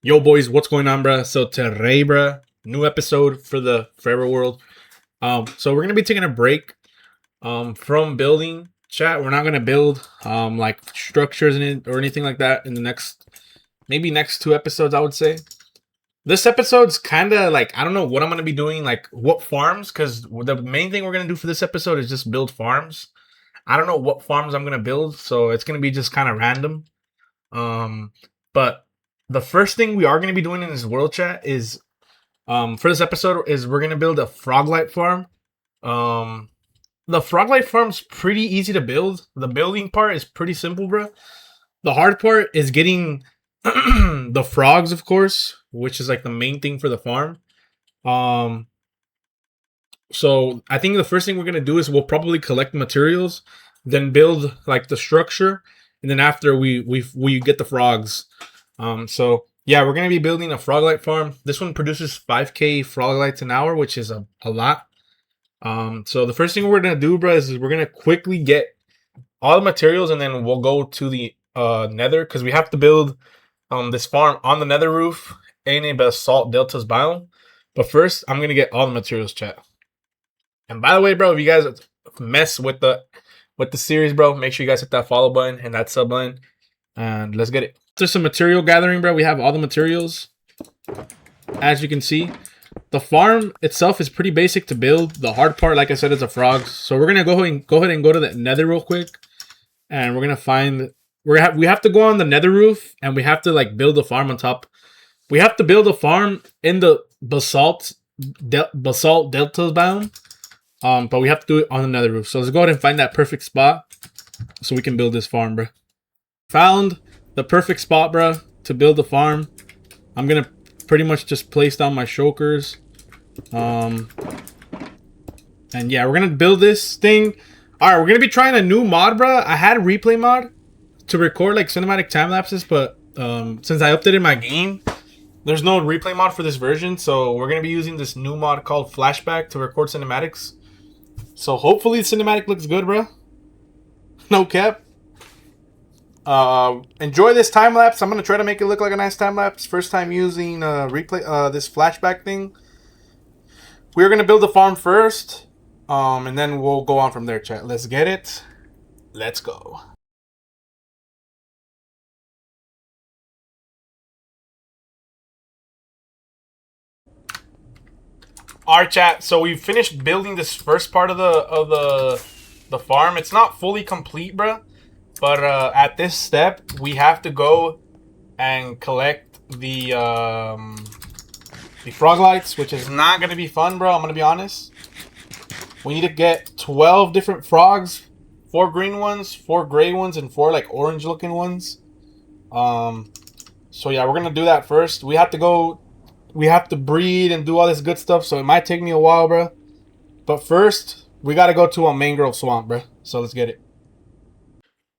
Yo, boys, what's going on, bruh? So today, bruh, new episode for the Forever World. So we're gonna be taking a break from building chat. We're not gonna build like structures or anything like that in the next two episodes, I would say. This episode's kind of like, I don't know what I'm gonna be doing, like what farms, because the main thing we're gonna do for this episode is just build farms. I don't know what farms I'm gonna build, so it's gonna be just kind of random. But the first thing we are going to be doing in this world chat is for this episode is we're going to build a froglight farm. The froglight farm's pretty easy to build. The building part is pretty simple, bro. The hard part is getting the frogs, of course, which is like the main thing for the farm. So I think the first thing we're going to do is we'll probably collect materials, then build like the structure, and then after we get the frogs. So yeah, we're gonna be building a froglight farm. This one produces 5k froglights an hour, which is a lot. So the first thing we're gonna do, bro, is we're gonna quickly get all the materials, and then we'll go to the nether, because we have to build this farm on the nether roof in a basalt deltas biome. But first, I'm gonna get all the materials, chat. And by the way, bro, if you guys mess with the series, bro, make sure you guys hit that follow button and that sub button, and let's get it. Just some material gathering, bro. We have all the materials, as you can see. The farm itself is pretty basic to build. The hard part, like I said, is the frogs. So we're gonna go ahead and go to the nether real quick, and we're gonna find we have to go on the nether roof, and we have to like build a farm on top. We have to build a farm in the basalt deltas biome. But we have to do it on the nether roof. So let's go ahead and find that perfect spot so we can build this farm, bro. Found the perfect spot, bro, to build the farm. I'm gonna pretty much just place down my shulkers. And yeah, we're gonna build this thing. Alright, we're gonna be trying a new mod, bro. I had a replay mod to record like cinematic time lapses, but since I updated my game, there's no replay mod for this version. So we're gonna be using this new mod called Flashback to record cinematics. So hopefully the cinematic looks good, bro. No cap. Enjoy this time lapse. I'm gonna try to make it look like a nice time lapse. First time using this flashback thing. We're gonna build the farm first, and then we'll go on from there, chat. Let's get it. Let's go. Alright, chat. So we finished building this first part of the farm. It's not fully complete, bro. But at this step, we have to go and collect the froglights, which is not gonna be fun, bro. I'm gonna be honest. We need to get 12 different frogs, 4 green ones, 4 gray ones, and 4 like orange looking ones. So yeah, we're gonna do that first. We have to breed and do all this good stuff, so it might take me a while, bro. But first, we gotta go to a mangrove swamp, bro. So let's get it.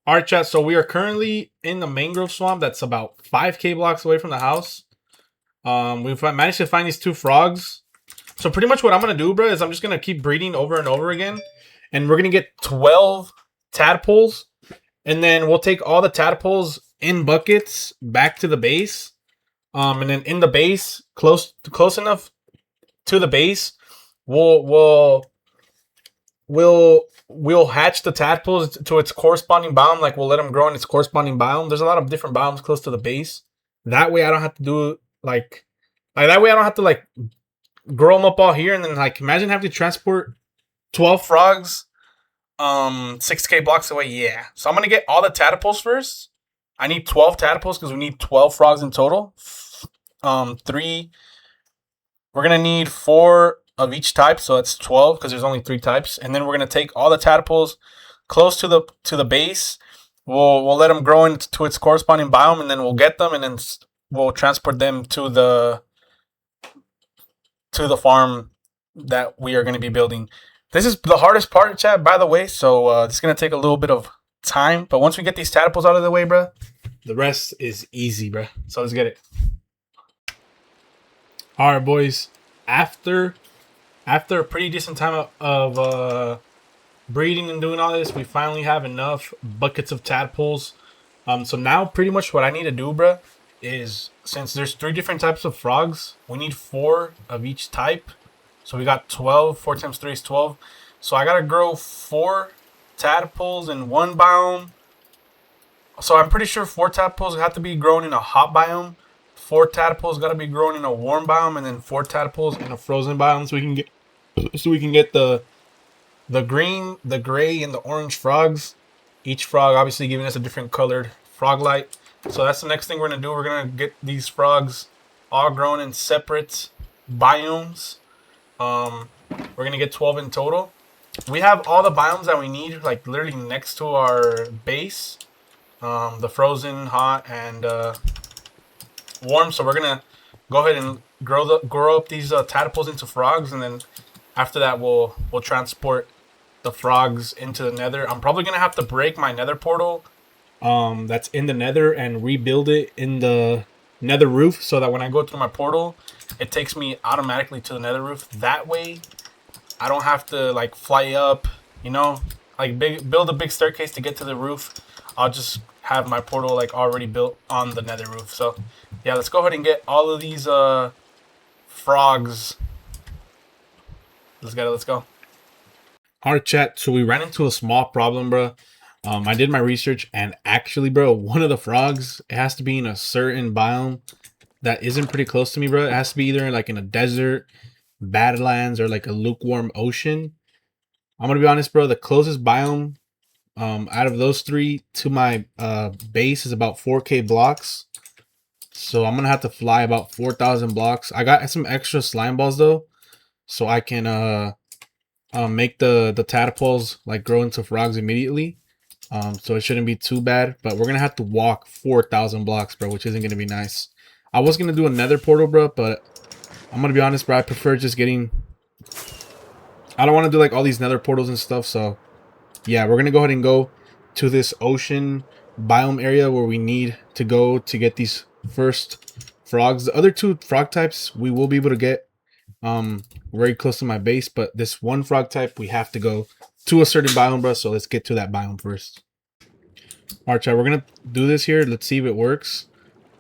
Alright, chat, so we are currently in the mangrove swamp that's about 5k blocks away from the house. We've managed to find these 2 frogs. So pretty much what I'm going to do, bro, is I'm just going to keep breeding over and over again. And we're going to get 12 tadpoles. And then we'll take all the tadpoles in buckets back to the base. And then in the base, close enough to the base, we'll hatch the tadpoles to its corresponding biome. Like, we'll let them grow in its corresponding biome. There's a lot of different biomes close to the base. That way I don't have to do like that way I don't have to like grow them up all here, and then like imagine having to transport 12 frogs 6k blocks away. Yeah. So I'm gonna get all the tadpoles first. I need 12 tadpoles because we need 12 frogs in total. 3. We're gonna need 4 of each type, so that's 12 because there's only 3 types. And then we're gonna take all the tadpoles close to the base. We'll let them grow into its corresponding biome, and then we'll get them, and then we'll transport them to the farm that we are going to be building. This is the hardest part, chat, by the way. So it's going to take a little bit of time, but once we get these tadpoles out of the way, bro, the rest is easy, bro. So let's get it. All right, boys. After a pretty decent time of breeding and doing all this, we finally have enough buckets of tadpoles. So now pretty much what I need to do, bro, is, since there's 3 different types of frogs, we need 4 of each type. So we got 12. 4 times 3 is 12. So I gotta grow 4 tadpoles in one biome. So I'm pretty sure 4 tadpoles have to be grown in a hot biome. 4 tadpoles gotta be grown in a warm biome, and then 4 tadpoles in a frozen biome, so we can get the green, the gray, and the orange frogs. Each frog obviously giving us a different colored frog light. So that's the next thing we're gonna do. We're gonna get these frogs all grown in separate biomes. We're gonna get 12 in total. We have all the biomes that we need, like literally next to our base. The frozen, hot, and warm. So we're gonna go ahead and grow up these tadpoles into frogs, and then after that we'll transport the frogs into the nether. I'm probably gonna have to break my nether portal that's in the nether and rebuild it in the nether roof, so that when I go through my portal, it takes me automatically to the nether roof. That way I don't have to like fly up, you know, like build a big staircase to get to the roof. I'll just have my portal like already built on the nether roof. So yeah, let's go ahead and get all of these frogs. Let's get it. Let's go. Alright, chat. So we ran into a small problem, bro. I did my research, and actually, bro, one of the frogs, it has to be in a certain biome that isn't pretty close to me, bro. It has to be either like in a desert, badlands, or like a lukewarm ocean. I'm gonna be honest, bro. The closest biome out of those 3 to my base is about 4K blocks. So I'm gonna have to fly about 4,000 blocks. I got some extra slime balls though, so I can make the tadpoles like grow into frogs immediately. So it shouldn't be too bad, but we're gonna have to walk 4,000 blocks, bro, which isn't gonna be nice. I was gonna do a nether portal, bro, but I'm gonna be honest, bro. I prefer just getting. I don't want to do like all these nether portals and stuff, so yeah, we're gonna go ahead and go to this ocean biome area where we need to go to get these first frogs. The other 2 frog types we will be able to get very close to my base, but this one frog type we have to go to a certain biome, bro. So let's get to that biome first. Alright, chat, we're gonna do this here. Let's see if it works.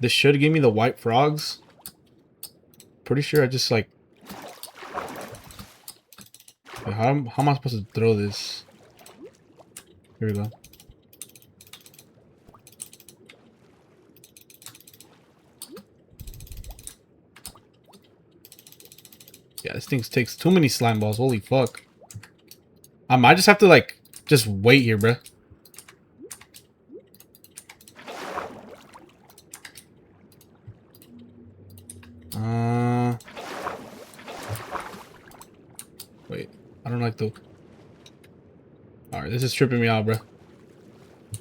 This should give me the white frogs. Pretty sure I just like. How am I supposed to throw this? Here we go. Yeah, this thing takes too many slime balls. Holy fuck. I might just have to like just wait here, bro. Wait. I don't like the. Alright, this is tripping me out, bro.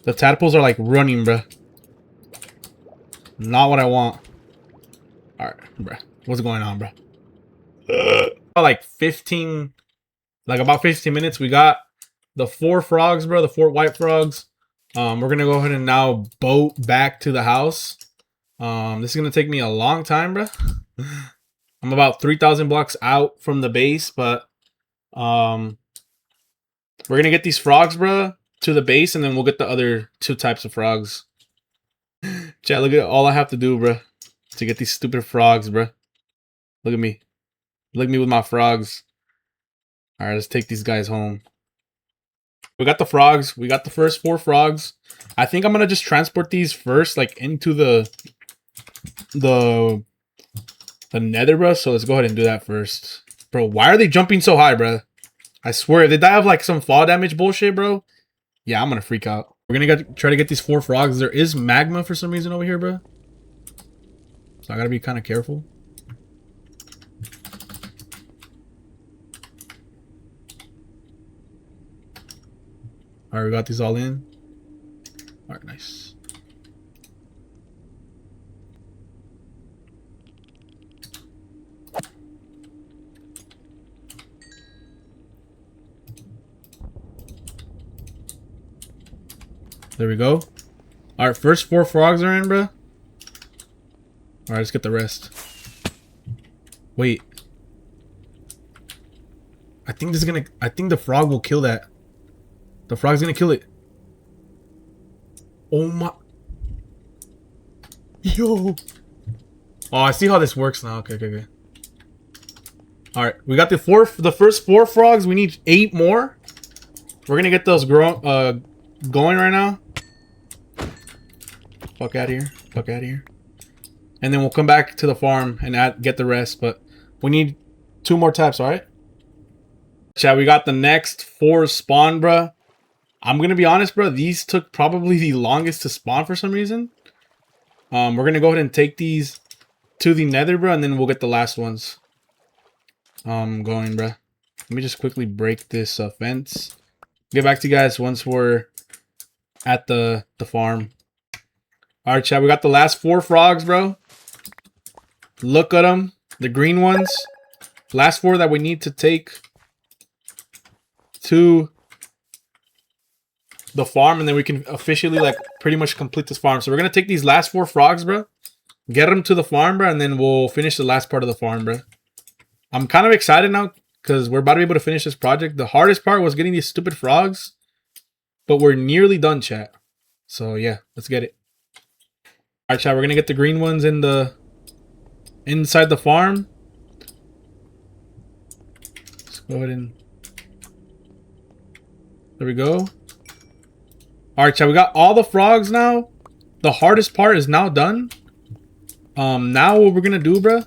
The tadpoles are like running, bro. Not what I want. Alright, bro. What's going on, bro? Like 15, like about 15 minutes. We got the 4 frogs, bro. The 4 white frogs. We're gonna go ahead and now boat back to the house. This is gonna take me a long time, bro. I'm about 3,000 blocks out from the base, but we're gonna get these frogs, bro, to the base, and then we'll get the other 2 types of frogs. Chat, look at all I have to do, bro, to get these stupid frogs, bro. Look at me. Look at me with my frogs. All right, let's take these guys home. We got the frogs. We got the first 4 frogs. I think I'm gonna just transport these first, like into the nether, bro. So let's go ahead and do that first, bro. Why are they jumping so high, bro? I swear, if they die of like some fall damage bullshit, bro, yeah, I'm gonna freak out. We're gonna try to get these 4 frogs. There is magma for some reason over here, bro. So I gotta be kind of careful. All right, we got these all in. All right, nice. There we go. All right, first 4 frogs are in, bro. All right, let's get the rest. Wait. I think this is gonna. I think the frog will kill that. The frog's gonna kill it. Oh my. Yo. Oh, I see how this works now. Okay, okay, okay. All right, we got the first 4 frogs. We need 8 more. We're gonna get those going right now. Fuck out of here. Fuck out of here. And then we'll come back to the farm and get the rest. But we need 2 more taps, all right? Chat, we got the next 4 spawn, bruh. I'm gonna be honest, bro. These took probably the longest to spawn for some reason. We're gonna go ahead and take these to the nether, bro, and then we'll get the last ones. Going, bro. Let me just quickly break this fence. Get back to you guys once we're at the farm. All right, chat. We got the last 4 frogs, bro. Look at them, the green ones. Last 4 that we need to take to the farm, and then we can officially like pretty much complete this farm. So we're gonna take these last 4 frogs, bro. Get them to the farm, bro, and then we'll finish the last part of the farm, bro. I'm kind of excited now because we're about to be able to finish this project. The hardest part was getting these stupid frogs, but we're nearly done, chat. So yeah, let's get it. All right, chat. We're gonna get the green ones in the inside the farm. Let's go ahead and there we go. All right, chat. We got all the frogs now. The hardest part is now done. Now what we're gonna do, bro,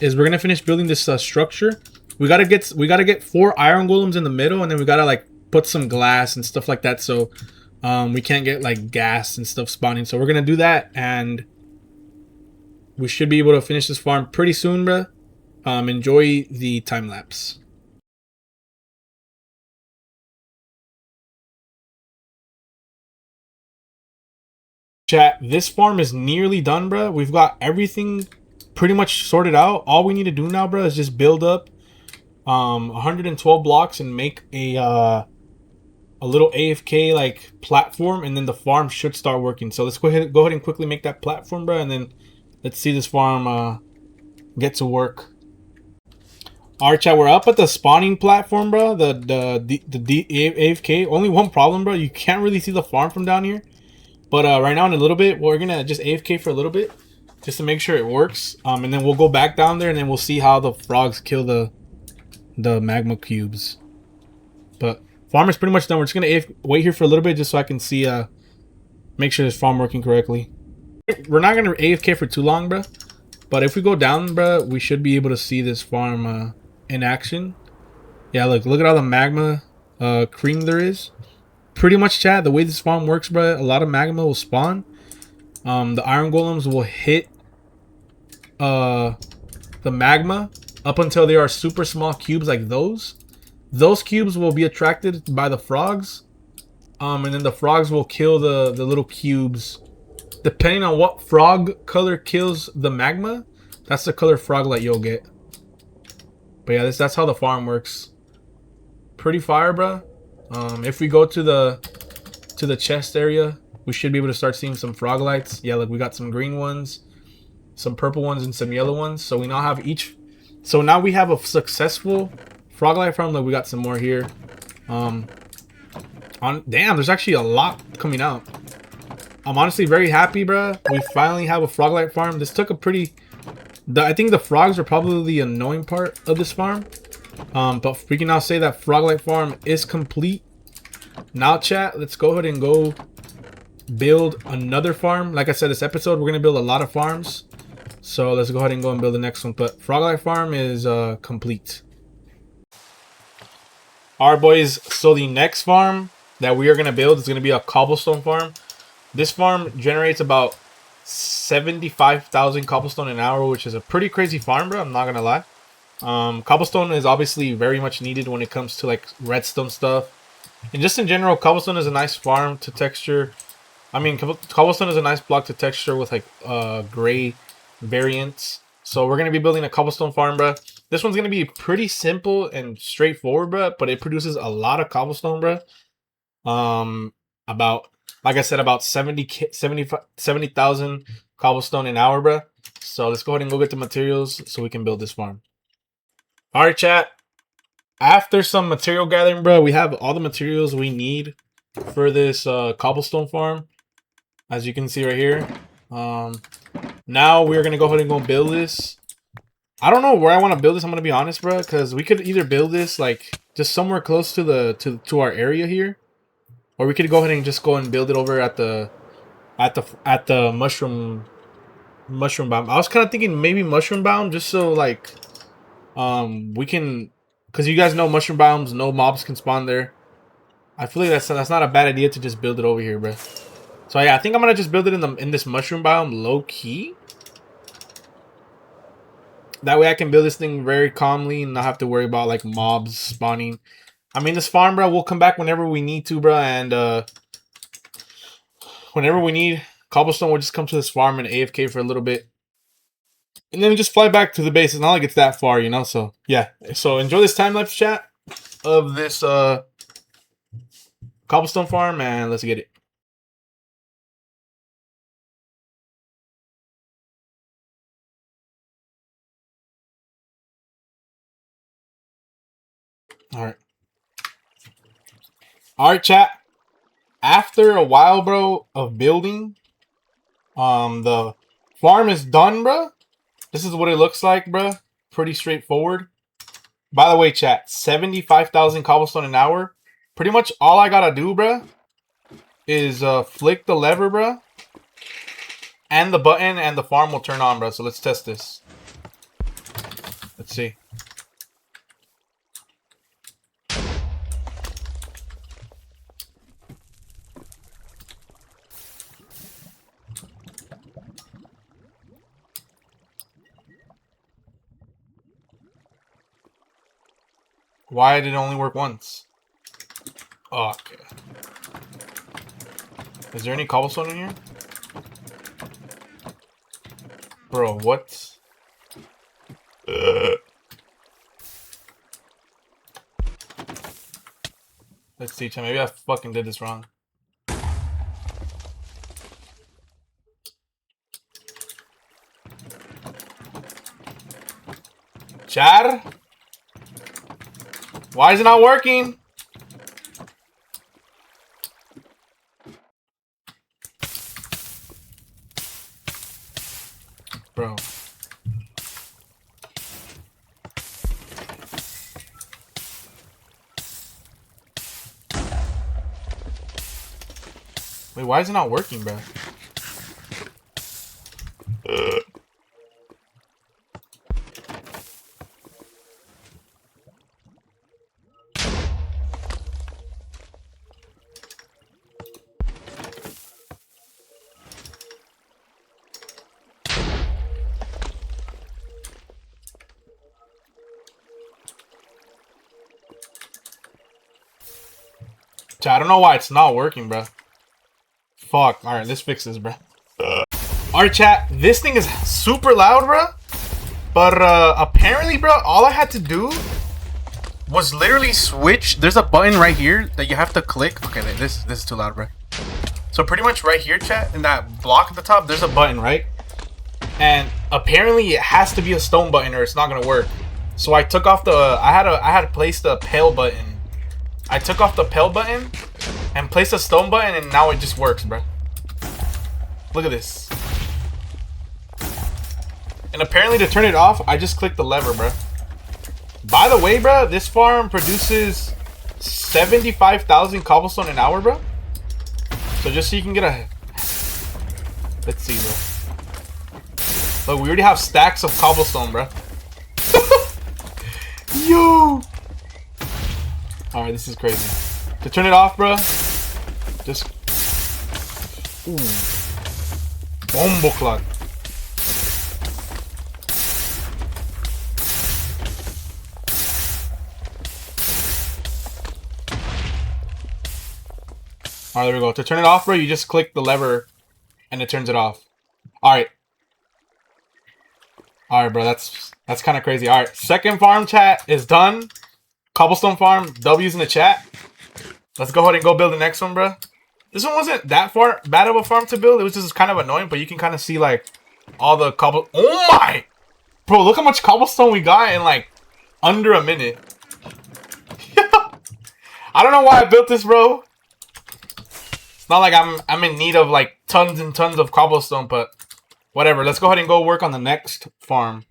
is we're gonna finish building this structure. We gotta get 4 iron golems in the middle, and then we gotta like put some glass and stuff like that, so we can't get like gas and stuff spawning. So we're gonna do that, and we should be able to finish this farm pretty soon, bro. Enjoy the time lapse. Chat, this farm is nearly done, bro. We've got everything pretty much sorted out. All we need to do now, bro, is just build up 112 blocks and make a little AFK like platform, and then the farm should start working. So let's go ahead and quickly make that platform, bro, and then let's see this farm get to work. All right, chat, we're up at the spawning platform, bro. The AFK. Only one problem, bro. You can't really see the farm from down here. But right now in a little bit, we're gonna just AFK for a little bit, just to make sure it works. And then we'll go back down there, and then we'll see how the frogs kill the magma cubes. But farm is pretty much done. We're just gonna wait here for a little bit, just so I can see, make sure this farm working correctly. We're not gonna AFK for too long, bro. But if we go down, bro, we should be able to see this farm in action. Yeah, look at all the magma cream there is. Pretty much, chat, the way this farm works, bro, a lot of magma will spawn. The iron golems will hit the magma up until they are super small cubes like those. Those cubes will be attracted by the frogs. And then the frogs will kill the little cubes. Depending on what frog color kills the magma, that's the color froglet you'll get. But yeah, that's how the farm works. Pretty fire, bro. If we go to the chest area, we should be able to start seeing some frog lights. Yeah, look, we got some green ones, some purple ones, and some yellow ones. So we now have each. So now we have a successful frog light farm. Look, we got some more here. Damn, there's actually a lot coming out. I'm honestly very happy, bro. We finally have a frog light farm. This took a pretty. I think the frogs are probably the annoying part of this farm. But we can now say that Froglight Farm is complete. Now, chat, let's go ahead and go build another farm. Like I said, this episode, we're going to build a lot of farms. So let's go ahead and go and build the next one. But Froglight Farm is complete. Alright, boys. So the next farm that we are going to build is going to be a cobblestone farm. This farm generates about 75,000 cobblestone an hour, which is a pretty crazy farm, bro. I'm not going to lie. Cobblestone is obviously very much needed when it comes to like redstone stuff, and just in general, cobblestone is a nice farm to texture. I mean, cobblestone is a nice block to texture with like gray variants. So we're gonna be building a cobblestone farm, bro. This one's gonna be pretty simple and straightforward, bro, but it produces a lot of cobblestone, bro. About, like I said, about 70,000 cobblestone an hour, bro. So let's go ahead and go get the materials so we can build this farm. All right, chat. After some material gathering, bro, we have all the materials we need for this cobblestone farm. As you can see right here. Now we're gonna go ahead and go build this. I don't know where I want to build this. I'm gonna be honest, bro, because we could either build this like just somewhere close to the to our area here, or we could go ahead and just go and build it over at the mushroom biome. I was kind of thinking maybe mushroom biome, just so like we can, because you guys know mushroom biomes, no mobs can spawn there. I feel like that's not a bad idea to just build it over here, bro. So yeah, I think I'm gonna just build it in this mushroom biome low key. That way I can build this thing very calmly and not have to worry about like mobs spawning. I mean, this farm, bro, we'll come back whenever we need to, bro, and whenever we need cobblestone, we'll just come to this farm and AFK for a little bit. And then just fly back to the base. It's not like it's that far, you know? So, yeah. So, enjoy this time-lapse chat of this cobblestone farm, and let's get it. Alright. Alright, chat. After a while, bro, of building, the farm is done, bro. This is what it looks like, bro. Pretty straightforward. By the way, chat, 75,000 cobblestone an hour. Pretty much all I gotta do, bro, is flick the lever, bro, and the button, and the farm will turn on, bro. So let's test this. Let's see. Why did it only work once? Oh, okay. Is there any cobblestone in here? Bro, what? Let's see, chat. Maybe I fucking did this wrong. Chad? Why is it not working? Bro. Wait, why is it not working, bro? I don't know why it's not working, bro. Fuck. Alright, let's fix this, bro. Alright, chat. This thing is super loud, bro. But apparently, bro, all I had to do was literally switch. There's a button right here that you have to click. Okay, this is too loud, bro. So pretty much right here, chat, in that block at the top, there's a button, right? And apparently it has to be a stone button or it's not gonna work. So I took off the I had to place the pale button. I took off the pale button and placed a stone button, and now it just works, bro. Look at this. And apparently to turn it off, I just clicked the lever, bro. By the way, bro, this farm produces 75,000 cobblestone an hour, bro. So just so you can get a... Let's see, bro. Look, we already have stacks of cobblestone, bro. Yo! Alright, this is crazy. To turn it off, bro, just... Ooh. Bombo clock. Alright, there we go. To turn it off, bro, you just click the lever and it turns it off. Alright. Alright, bro, that's kind of crazy. Alright, second farm, chat, is done. Cobblestone farm, W's in the chat. Let's go ahead and go build the next one, bro. This one wasn't that bad of a farm to build. It was just kind of annoying, but you can kind of see, like, all the cobble... Oh, my! Bro, look how much cobblestone we got in, like, under a minute. I don't know why I built this, bro. It's not like I'm in need of, like, tons and tons of cobblestone, but Whatever. Let's go ahead and go work on the next farm.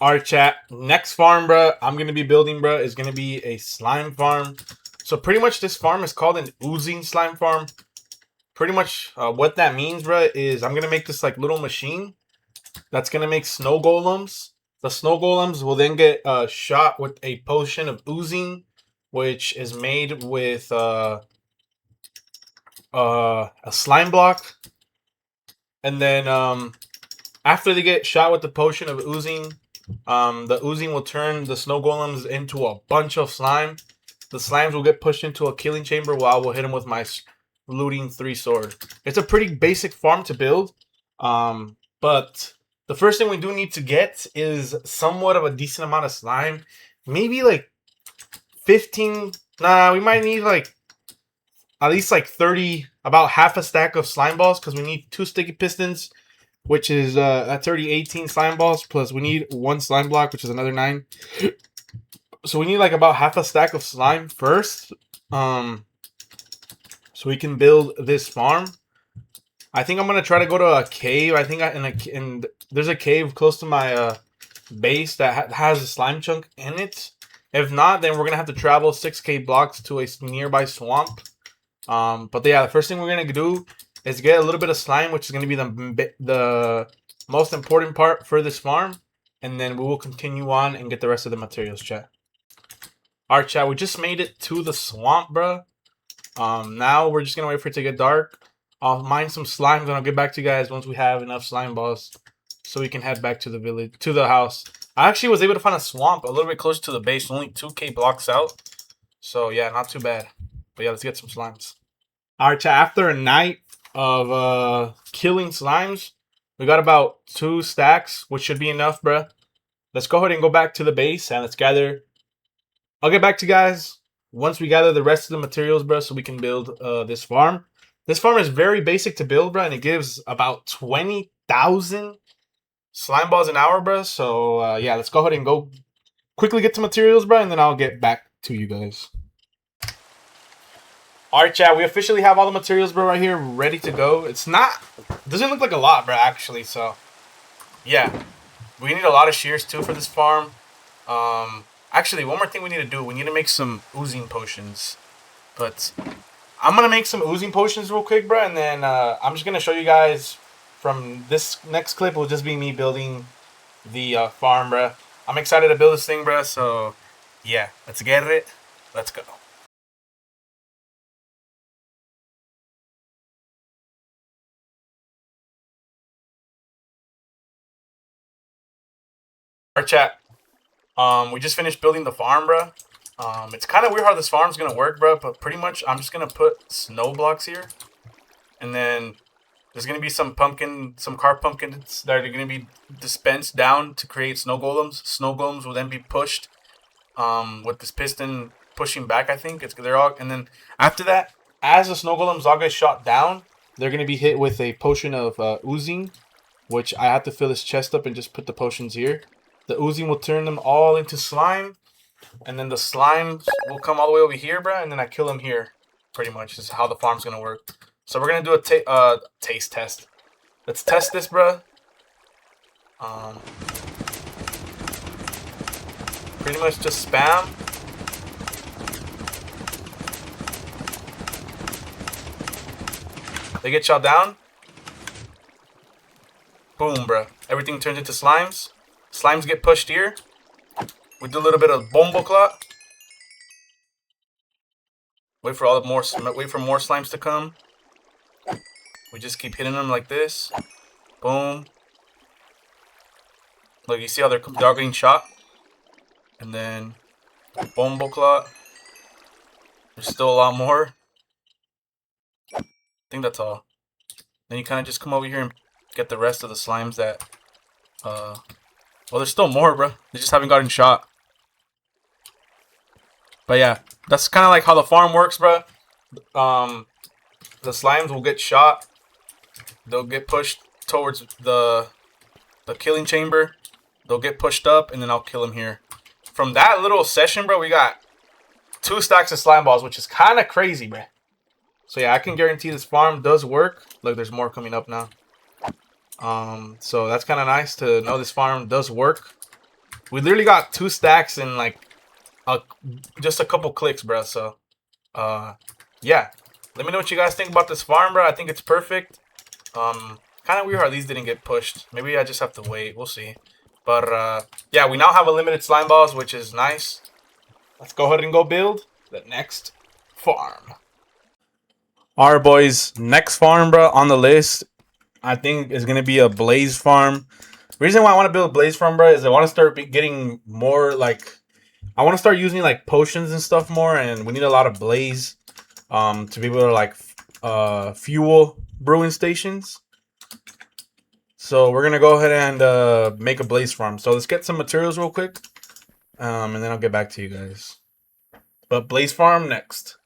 All right, chat. Next farm, bro, I'm going to be building, bro, is going to be a slime farm. So pretty much this farm is called an oozing slime farm. Pretty much what that means, bro, is I'm going to make this like little machine that's going to make snow golems. The snow golems will then get shot with a potion of oozing, which is made with a slime block. And then after they get shot with the potion of oozing, the oozing will turn the snow golems into a bunch of slime. The slimes will get pushed into a killing chamber while I will hit them with my looting 3 sword. It's a pretty basic farm to build. But the first thing we do need to get is somewhat of a decent amount of slime. Maybe like 15. Nah, we might need like at least like 30, about half a stack of slime balls, because we need 2 sticky pistons, which is that's already 18 slime balls, plus we need 1 slime block, which is another 9. So we need like about half a stack of slime first, so we can build this farm. I think I'm gonna try to go to a cave. I think there's a cave close to my base that has a slime chunk in it. If not, then we're gonna have to travel 6k blocks to a nearby swamp. But yeah, the first thing we're gonna do is get a little bit of slime, which is gonna be the most important part for this farm, and then we will continue on and get the rest of the materials, chat. Alright, chat, we just made it to the swamp, bro. Now we're just gonna wait for it to get dark. I'll mine some slimes and I'll get back to you guys once we have enough slime balls, so we can head back to the village, to the house. I actually was able to find a swamp a little bit closer to the base, only 2k blocks out. So yeah, not too bad. But yeah, let's get some slimes. Alright, chat, after a night of killing slimes, we got about 2 stacks, which should be enough, bruh. Let's go ahead and go back to the base and let's gather. I'll get back to you guys once we gather the rest of the materials, bruh, so we can build this farm. This farm is very basic to build, bruh, and it gives about 20,000 slime balls an hour, bruh. So yeah, let's go ahead and go quickly get the materials, bruh, and then I'll get back to you guys. Alright, chat, we officially have all the materials, bro, right here, ready to go. It doesn't look like a lot, bro, actually, so, yeah. We need a lot of shears, too, for this farm. Actually, one more thing we need to do. We need to make some oozing potions. But I'm going to make some oozing potions real quick, bro, and then I'm just going to show you guys from this next clip. Will just be me building the farm, bro. I'm excited to build this thing, bro, so, yeah. Let's get it. Let's go. Alright, chat. We just finished building the farm, bro. It's kind of weird how this farm's gonna work, bro, but pretty much I'm just gonna put snow blocks here, and then there's gonna be some carved pumpkins that are gonna be dispensed down to create snow golems. Snow golems will then be pushed with this piston pushing back. I think and then after that, as the snow golems all get shot down, they're gonna be hit with a potion of oozing, which I have to fill this chest up and just put the potions here. The oozing will turn them all into slime, and then the slimes will come all the way over here, bro, and then I kill them here. Pretty much is how the farm's gonna work. So we're gonna do a taste test. Let's test this, bro. Pretty much just spam. They get shot down. Boom, bro. Everything turns into slimes. Slimes get pushed here. We do a little bit of bombo clot. Wait for more slimes to come. We just keep hitting them like this. Boom. Look, you see how they're getting shot? And then bombo clot. There's still a lot more. I think that's all. Then you kind of just come over here and get the rest of the slimes that well, there's still more, bro. They just haven't gotten shot. But yeah, that's kind of like how the farm works, bro. The slimes will get shot. They'll get pushed towards the killing chamber. They'll get pushed up, and then I'll kill them here. From that little session, bro, we got 2 stacks of slime balls, which is kind of crazy, bro. So yeah, I can guarantee this farm does work. Look, there's more coming up now. So that's kind of nice to know this farm does work. We literally got 2 stacks in like a, just a couple clicks, bro. So yeah, let me know what you guys think about this farm, bro. I think it's perfect. Kind of weird how these didn't get pushed. Maybe I just have to wait. We'll see. But yeah, we now have unlimited slime balls, which is nice. Let's go ahead and go build the next farm. All right, boys. Next farm, bro, on the list, I think is gonna be a blaze farm. Reason why I want to build a blaze farm, bro, is I want to start getting more like I want to start using like potions and stuff more, and we need a lot of blaze to be able to like fuel brewing stations. So we're gonna go ahead and make a blaze farm. So let's get some materials real quick, and then I'll get back to you guys. But blaze farm next.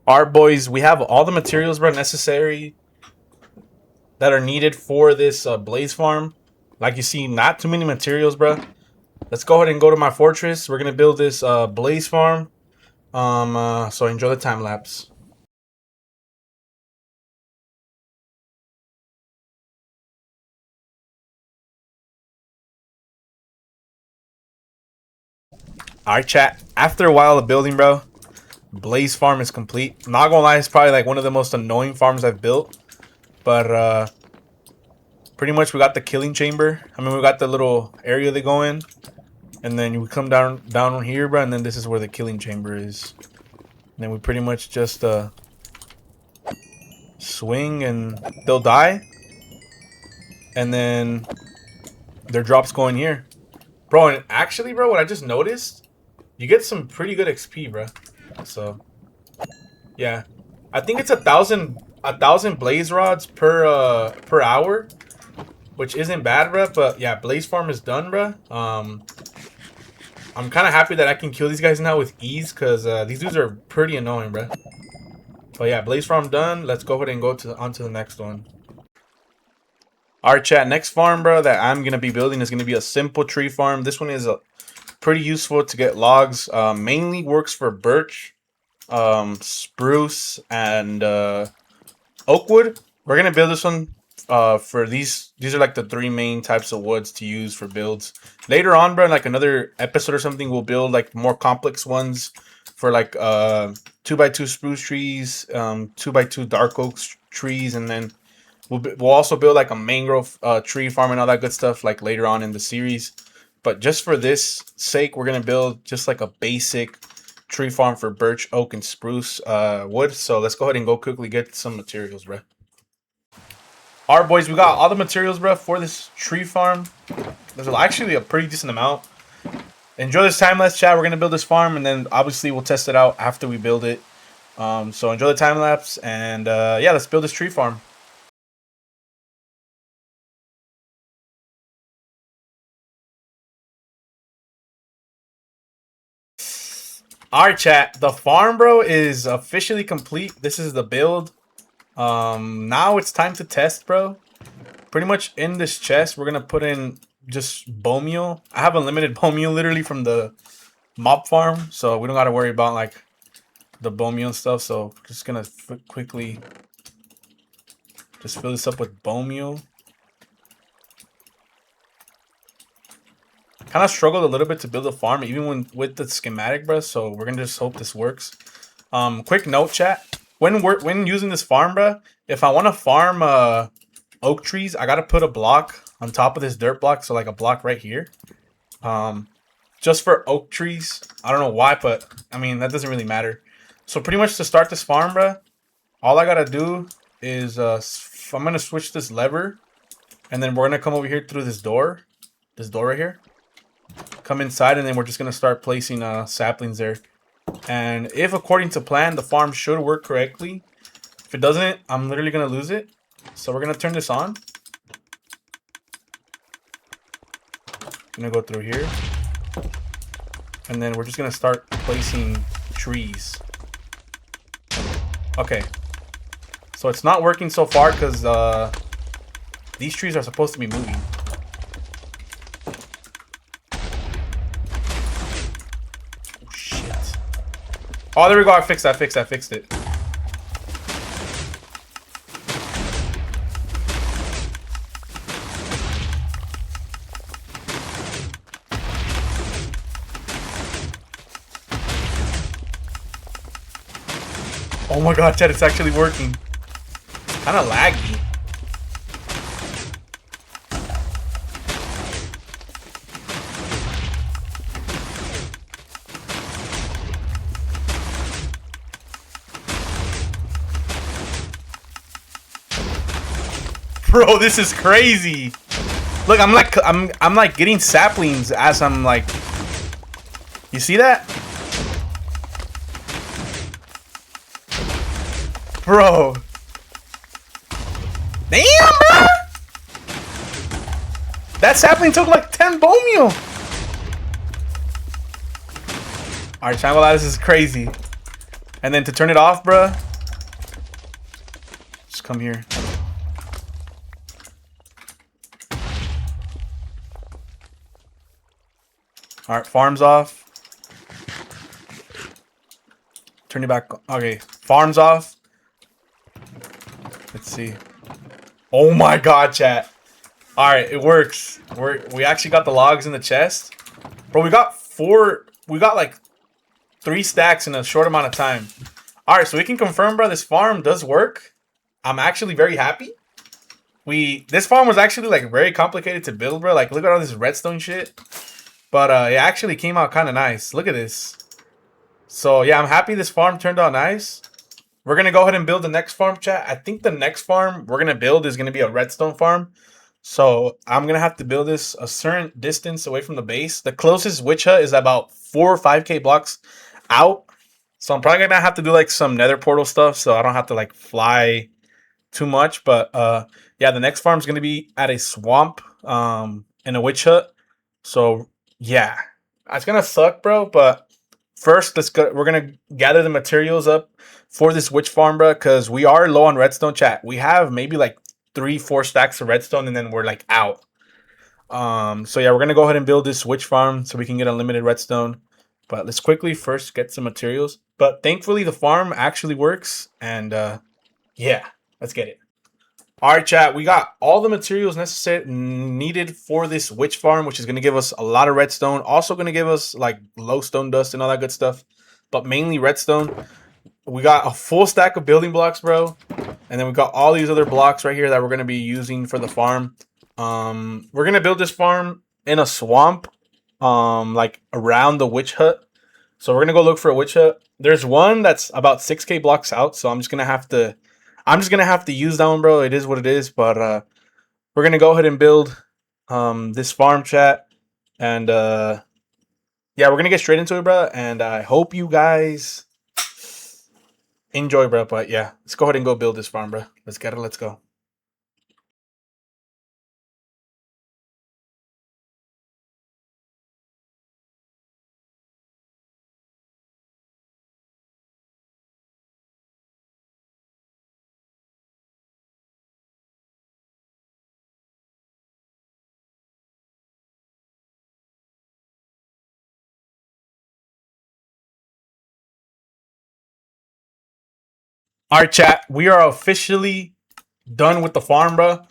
All right, boys, we have all the materials, bro, necessary that are needed for this blaze farm. Like you see, not too many materials, bro. Let's go ahead and go to my fortress. We're gonna build this blaze farm. So enjoy the time lapse. All right, chat. After a while of building, bro, blaze farm is complete. Not gonna lie, it's probably like one of the most annoying farms I've built. But pretty much we got the killing chamber. I mean, we got the little area they go in, and then you come down here, bro, and then this is where the killing chamber is. And then we pretty much just swing and they'll die, and then their drops go in here, bro. And actually, bro, what I just noticed, you get some pretty good XP, bro. So yeah, I think it's 1,000 blaze rods per hour, which isn't bad, bro. But yeah, blaze farm is done, bro. I'm kind of happy that I can kill these guys now with ease, because these dudes are pretty annoying, bro. But yeah, blaze farm done. Let's go ahead and go onto the next one. All right, chat. Next farm, bro, that I'm gonna be building is gonna be a simple tree farm. This one is pretty useful to get logs. Mainly works for birch, spruce, and oak wood. We're gonna build this one for these are like the 3 main types of woods to use for builds. Later on, bro, in like another episode or something, we'll build like more complex ones for like 2x2 spruce trees, 2x2 dark oak trees, and then we'll also build like a mangrove tree farm and all that good stuff like later on in the series. But just for this sake, we're gonna build just like a basic tree farm for birch, oak, and spruce wood. So let's go ahead and go quickly get some materials, bro. All right, boys, we got all the materials, bro, for this tree farm. There's actually a pretty decent amount. Enjoy this time lapse, chat. We're gonna build this farm, and then obviously we'll test it out after we build it. So enjoy the time lapse, and yeah, let's build this tree farm. All right, chat. The farm, bro, is officially complete. This is the build. Now it's time to test, bro. Pretty much in this chest, we're gonna put in just bone meal. I have unlimited bone meal literally from the mob farm, so we don't gotta worry about like the bone meal and stuff. So just gonna quickly just fill this up with bone meal. Kind of struggled a little bit to build a farm, even with the schematic, bro. So we're gonna just hope this works. Quick note, chat. When using this farm, bro, if I want to farm oak trees, I gotta put a block on top of this dirt block, so like a block right here. Just for oak trees. I don't know why, but I mean that doesn't really matter. So pretty much to start this farm, bro, all I gotta do is I'm gonna switch this lever, and then we're gonna come over here through this door right here. Come inside, and then we're just gonna start placing saplings there. And if according to plan, the farm should work correctly. If it doesn't, I'm literally gonna lose it. So we're gonna turn this on. Gonna go through here, and then we're just gonna start placing trees. Okay, so it's not working so far because these trees are supposed to be moving. Oh, there we go. I fixed it. Oh my god, chat, it's actually working. Kind of laggy. Bro, this is crazy. Look, I'm like getting saplings as I'm like. You see that? Bro. Damn, bro. That sapling took like 10 bone meal. Alright, Shangri-La, this is crazy. And then to turn it off, bro. Just come here. Alright, farms off. Turn it back. Okay, farms off. Let's see. Oh my god, chat. Alright, it works. We actually got the logs in the chest. Bro, we got like 3 stacks in a short amount of time. Alright, so we can confirm, bro, this farm does work. I'm actually very happy. This farm was actually like very complicated to build, bro. Like, look at all this redstone shit. But it actually came out kind of nice. Look at this. So yeah, I'm happy this farm turned out nice. We're going to go ahead and build the next farm, chat. I think the next farm we're going to build is going to be a redstone farm. So I'm going to have to build this a certain distance away from the base. The closest witch hut is about 4 or 5k blocks out. So I'm probably going to have to do like some nether portal stuff so I don't have to like fly too much. But yeah, the next farm is going to be at a swamp in a witch hut. So yeah, it's going to suck, bro. But first, we're going to gather the materials up for this witch farm, bro, because we are low on redstone, chat. We have maybe like 3-4 stacks of redstone, and then we're like out. So yeah, we're going to go ahead and build this witch farm so we can get unlimited redstone. But let's quickly first get some materials. But thankfully, the farm actually works. And yeah, let's get it. All right, chat, we got all the materials needed for this witch farm, which is going to give us a lot of redstone. Also going to give us like low stone dust and all that good stuff, but mainly redstone. We got a full stack of building blocks, bro. And then we got all these other blocks right here that we're going to be using for the farm. We're going to build this farm in a swamp, like around the witch hut. So we're going to go look for a witch hut. There's one that's about 6k blocks out. So I'm just going to have to use that one, bro. It is what it is. But we're going to go ahead and build this farm, chat. And yeah, we're going to get straight into it, bro. And I hope you guys enjoy, bro. But yeah, let's go ahead and go build this farm, bro. Let's get it. Let's go. All right, chat. We are officially done with the farm, bro.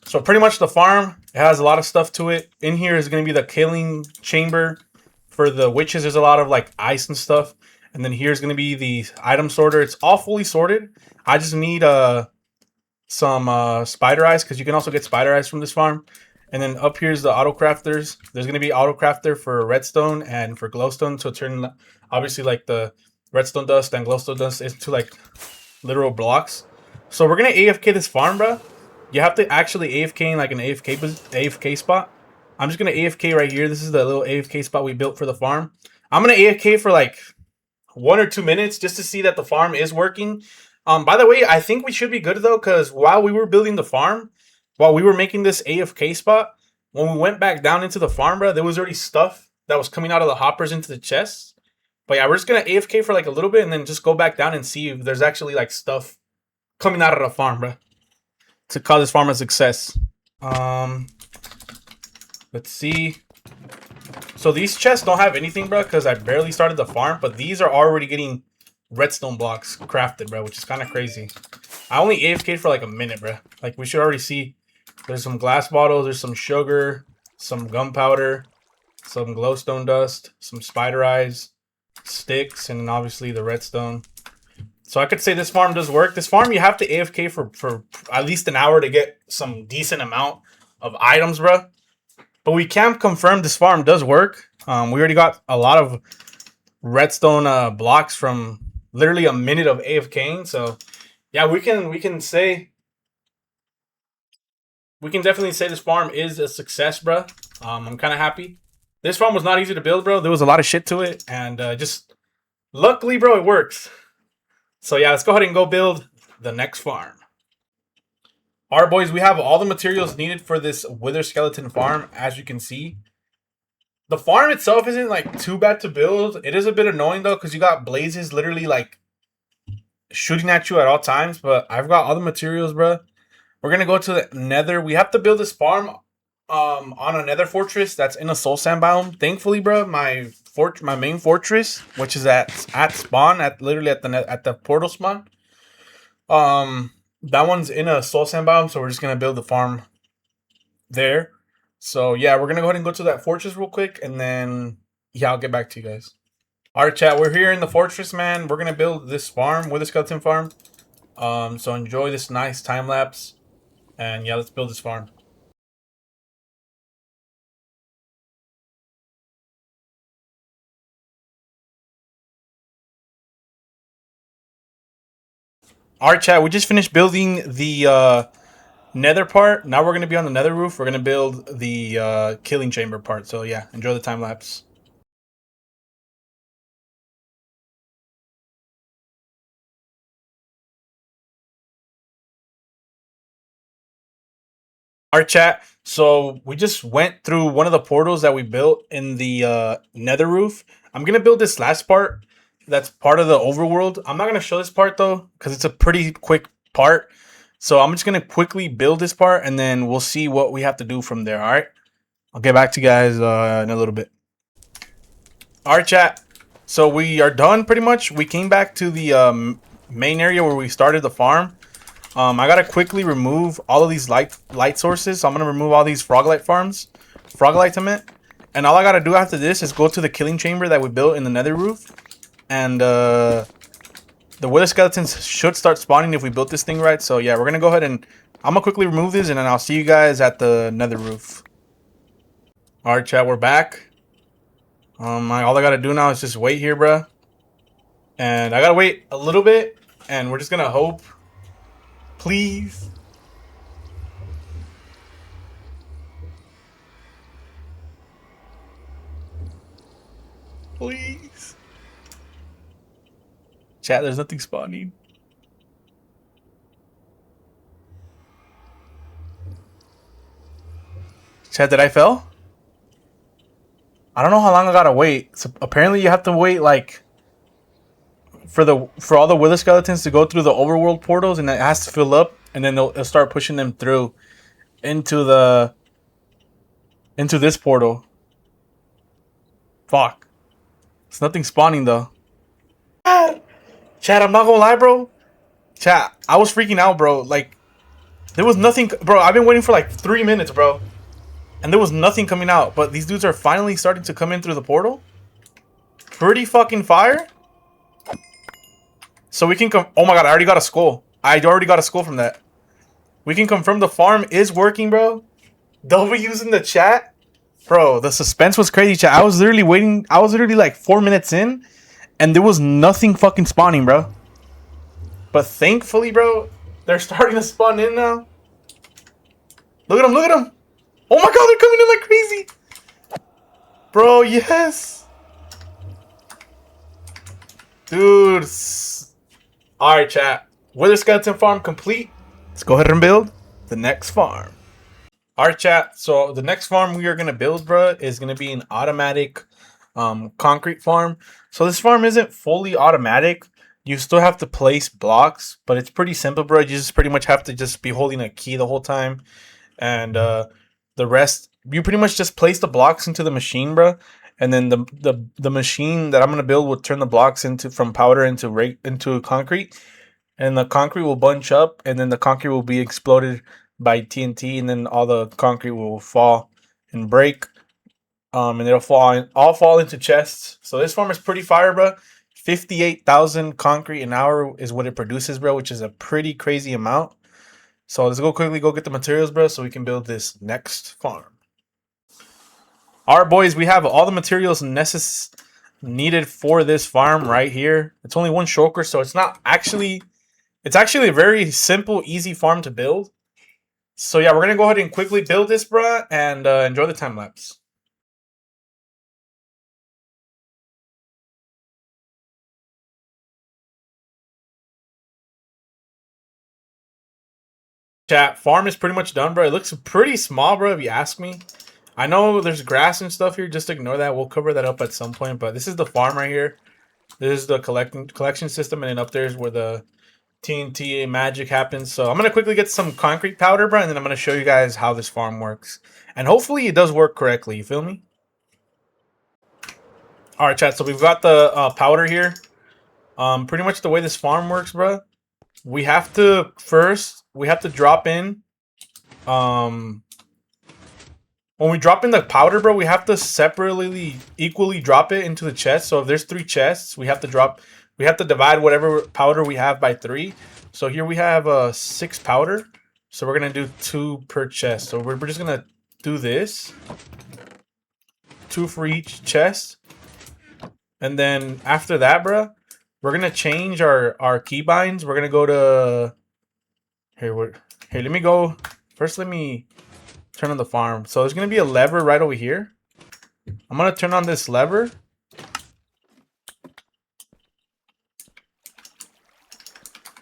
So pretty much the farm, it has a lot of stuff to it. In here is going to be the killing chamber for the witches. There's a lot of like ice and stuff. And then here's going to be the item sorter. It's all fully sorted. I just need some spider eyes, because you can also get spider eyes from this farm. And then up here's the auto crafters. There's going to be auto crafter for redstone and for glowstone to turn obviously like the redstone dust and glowstone dust into like literal blocks. So we're gonna AFK this farm, bro. You have to actually AFK in like an AFK spot. I'm just gonna AFK right here. This is the little AFK spot we built for the farm. I'm gonna AFK for like 1 or 2 minutes just to see that the farm is working. By the way, I think we should be good though, because while we were building the farm, while we were making this AFK spot, when we went back down into the farm, bro, there was already stuff that was coming out of the hoppers into the chests. But yeah, we're just going to AFK for like a little bit and then just go back down and see if there's actually like stuff coming out of the farm, bro, to call this farm a success. Let's see. So these chests don't have anything, bro, because I barely started the farm. But these are already getting redstone blocks crafted, bro, which is kind of crazy. I only AFK'd for like a minute, bro. Like, we should already see there's some glass bottles, there's some sugar, some gunpowder, some glowstone dust, some spider eyes, sticks, and obviously the redstone. So I could say this farm does work. This farm, you have to AFK for at least an hour to get some decent amount of items, bro. But we can confirm this farm does work. We already got a lot of redstone blocks from literally a minute of AFKing. So yeah, we can say we can definitely say this farm is a success, bro. I'm kind of happy. This farm was not easy to build, bro. There was a lot of shit to it, and just luckily, bro, it works. So yeah, let's go ahead and go build the next farm. All right, boys, we have all the materials needed for this wither skeleton farm, as you can see. The farm itself isn't like too bad to build. It is a bit annoying though, because you got blazes literally like shooting at you at all times. But I've got all the materials, bro. We're gonna go to the Nether. We have to build this farm on a Nether fortress that's in a soul sand biome. Thankfully, bro, my main fortress, which is at spawn, literally at the portal spawn. That one's in a soul sand biome, so we're just gonna build the farm there. So yeah, we're gonna go ahead and go to that fortress real quick, and then yeah, I'll get back to you guys. All right, chat. We're here in the fortress, man. We're gonna build this farm with a skeleton farm. So enjoy this nice time lapse, and yeah, let's build this farm. All right, chat. We just finished building the nether part. Now we're gonna be on the nether roof. We're gonna build the killing chamber part. So yeah, enjoy the time lapse. Our chat. So we just went through one of the portals that we built in the nether roof. I'm gonna build this last part. That's part of the overworld. I'm not gonna show this part though, because it's a pretty quick part. So I'm just gonna quickly build this part, and then we'll see what we have to do from there. All right. I'll get back to you guys in a little bit. All right, chat. So we are done pretty much. We came back to the main area where we started the farm. I gotta quickly remove all of these light sources. So I'm gonna remove all these frog lights I meant. And all I gotta do after this is go to the killing chamber that we built in the nether roof. And the wither skeletons should start spawning if we built this thing right. So yeah, we're gonna go ahead and I'm gonna quickly remove this, and then I'll see you guys at the nether roof. All right, chat, we're back. All I gotta do now is just wait here, bruh. And I gotta wait a little bit, and we're just gonna hope. Please. Please. Chat, there's nothing spawning. Chat, did I fail? I don't know how long I gotta wait. So apparently you have to wait like for all the wither skeletons to go through the overworld portals, and it has to fill up, and then they'll start pushing them through into this portal. Fuck. It's nothing spawning though. Chat, I'm not gonna lie, bro. Chat, I was freaking out, bro. Like, there was nothing, bro. I've been waiting for like 3 minutes, bro, and there was nothing coming out. But these dudes are finally starting to come in through the portal. Pretty fucking fire. So we can oh my god, I already got a skull. I already got a skull from that. We can confirm the farm is working, bro. W's in the chat. Bro, the suspense was crazy, chat. I was literally waiting. I was literally like 4 minutes in, and there was nothing fucking spawning, bro. But thankfully, bro, they're starting to spawn in now. Look at them, look at them. Oh my god, they're coming in like crazy. Bro, yes. Dude. Alright, chat. Wither skeleton farm complete. Let's go ahead and build the next farm. Alright, chat. So the next farm we are going to build, bro, is going to be an automatic concrete farm. So this farm isn't fully automatic. You still have to place blocks, but it's pretty simple, bro. You just pretty much have to just be holding a key the whole time. And the rest, you pretty much just place the blocks into the machine, bro. And then the machine that I'm gonna build will turn the blocks from powder into concrete, and the concrete will bunch up, and then the concrete will be exploded by TNT, and then all the concrete will fall and break, and it'll all fall into chests. So this farm is pretty fire, bro. 58,000 concrete an hour is what it produces, bro, which is a pretty crazy amount. So let's go quickly go get the materials, bro, so we can build this next farm. All right, boys, we have all the materials needed for this farm right here. It's only one shulker, so it's actually a very simple, easy farm to build. So yeah, we're gonna go ahead and quickly build this, bro, and enjoy the time lapse. Chat, farm is pretty much done, bro. It looks pretty small, bro, if you ask me. I know there's grass and stuff here. Just ignore that. We'll cover that up at some point. But this is the farm right here. This is the collection system. And then up there is where the TNT magic happens. So I'm going to quickly get some concrete powder, bro. And then I'm going to show you guys how this farm works. And hopefully it does work correctly. You feel me? All right, chat. So we've got the powder here. Pretty much the way this farm works, bro. We have to drop in when we drop in the powder, bro, we have to separately equally drop it into the chest. So if there's 3 chests, we have to divide whatever powder we have by 3. So here we have 6 powder. So we're gonna do 2 per chest. So we're just gonna do this. 2 for each chest. And then after that, bro, we're gonna change our keybinds. We're gonna go to here. Let me go. First, let me turn on the farm. So there's gonna be a lever right over here. I'm gonna turn on this lever.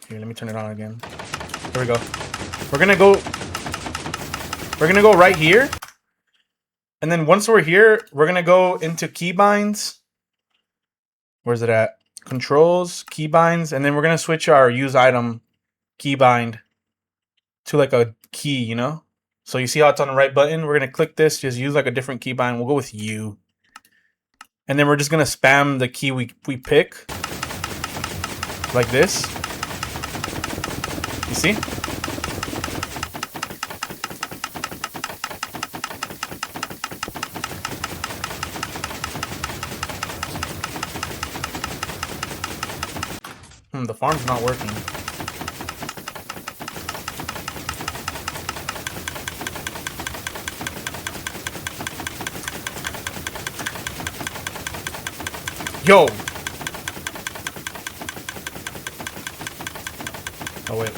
Here, let me turn it on again. Here we go. We're gonna go right here. And then once we're here, we're gonna go into keybinds. Where's it at? Controls, keybinds, and then we're gonna switch our use item keybind to like a key, you know? So you see how it's on the right button? We're gonna click this, just use like a different keybind. We'll go with U. And then we're just gonna spam the key we pick. Like this. You see? The farm's not working. Yo! Oh, wait.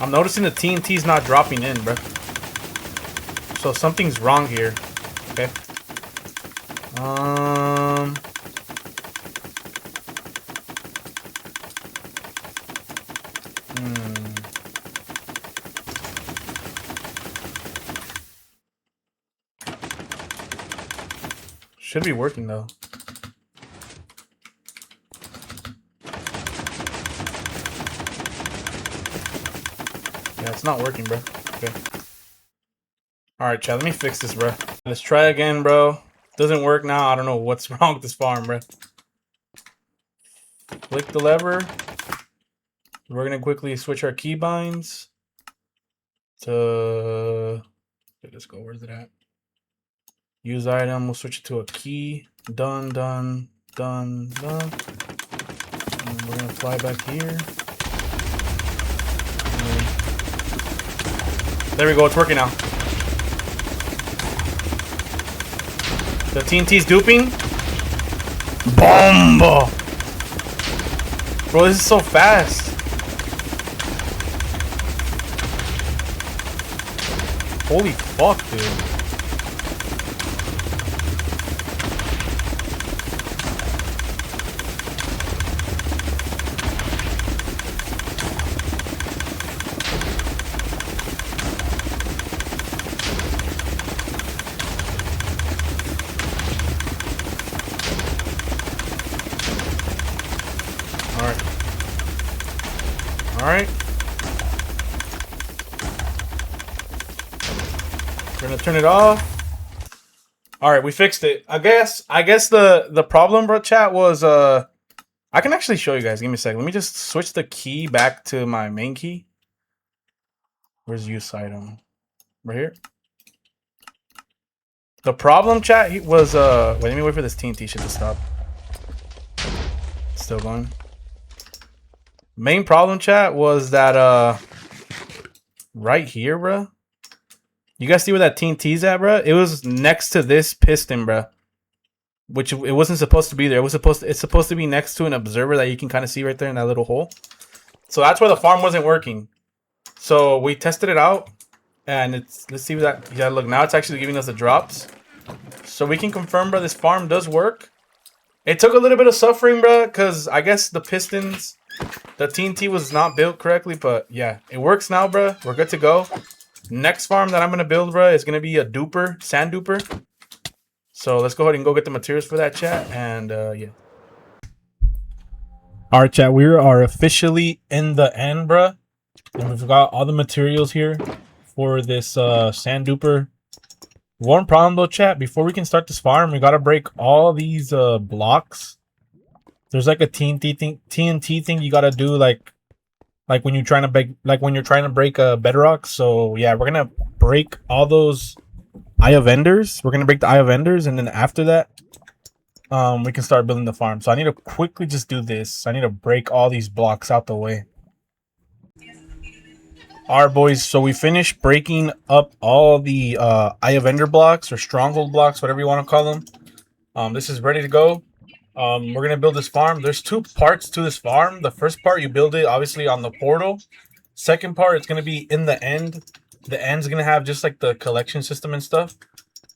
I'm noticing the TNT's not dropping in, bro. So something's wrong here. Okay. Should be working though. Yeah, it's not working, bro. Okay. Alright, chat, let me fix this, bro. Let's try again, bro. Doesn't work now. I don't know what's wrong with this farm, bro. Click the lever. We're gonna quickly switch our keybinds to... Let's go. Where's it at? Use item. We'll switch it to a key. Done, done, done, done. And we're gonna fly back here. There we go. It's working now. The TNT's duping. Bomba! Bro, this is so fast. Holy fuck, dude. Alright. We're gonna turn it off. Alright, we fixed it. I guess the problem, bro, chat, was I can actually show you guys. Give me a second. Let me just switch the key back to my main key. Where's use item? Right here. The problem, chat, was wait, let me wait for this TNT shit to stop. It's still going. Main problem, chat, was that right here, bro. You guys see where that TNT's at, bro? It was next to this piston, bro. Which it wasn't supposed to be there. It's supposed to be next to an observer that you can kind of see right there in that little hole. So that's where the farm wasn't working. So we tested it out, and let's see what that. Yeah, look, now it's actually giving us the drops. So we can confirm, bro, this farm does work. It took a little bit of suffering, bro, because I guess the pistons, the TNT was not built correctly, but yeah, it works now, bro. We're good to go. Next farm that I'm gonna build, bro, is gonna be a duper, sand duper. So let's go ahead and go get the materials for that, chat, and yeah. All right, chat, we are officially in the end, bro, and we've got all the materials here for this sand duper. One problem though, chat, before we can start this farm, we gotta break all these blocks. There's like a TNT thing you gotta do, like when you're trying to break a bedrock. So yeah, we're gonna break all those Eye of Enders. We're gonna break the Eye of Enders, and then after that, we can start building the farm. So I need to quickly just do this. I need to break all these blocks out the way. Alright, boys, so we finished breaking up all the Eye of Ender blocks, or stronghold blocks, whatever you want to call them. This is ready to go. We're going to build this farm. There's two parts to this farm. The first part, you build it, obviously, on the portal. Second part, it's going to be in the end. The end's going to have just, like, the collection system and stuff.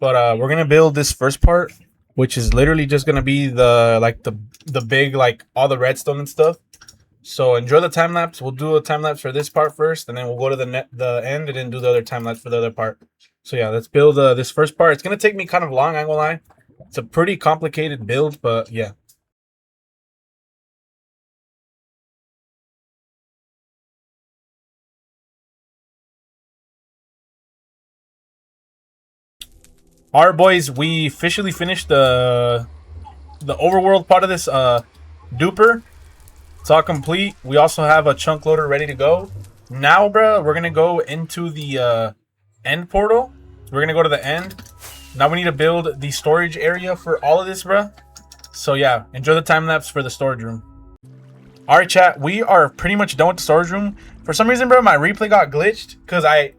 But we're going to build this first part, which is literally just going to be the big, like, all the redstone and stuff. So enjoy the time lapse. We'll do a time lapse for this part first, and then we'll go to the end and then do the other time lapse for the other part. So yeah, let's build this first part. It's gonna take me kind of long, I ain't gonna lie. It's a pretty complicated build, but yeah. All right, boys, we officially finished the overworld part of this duper. It's all complete. We also have a chunk loader ready to go. Now, bro, we're going to go into the end portal. We're going to go to the end. Now we need to build the storage area for all of this, bro. So, yeah, enjoy the time lapse for the storage room. All right, chat. We are pretty much done with the storage room. For some reason, bro, my replay got glitched because I,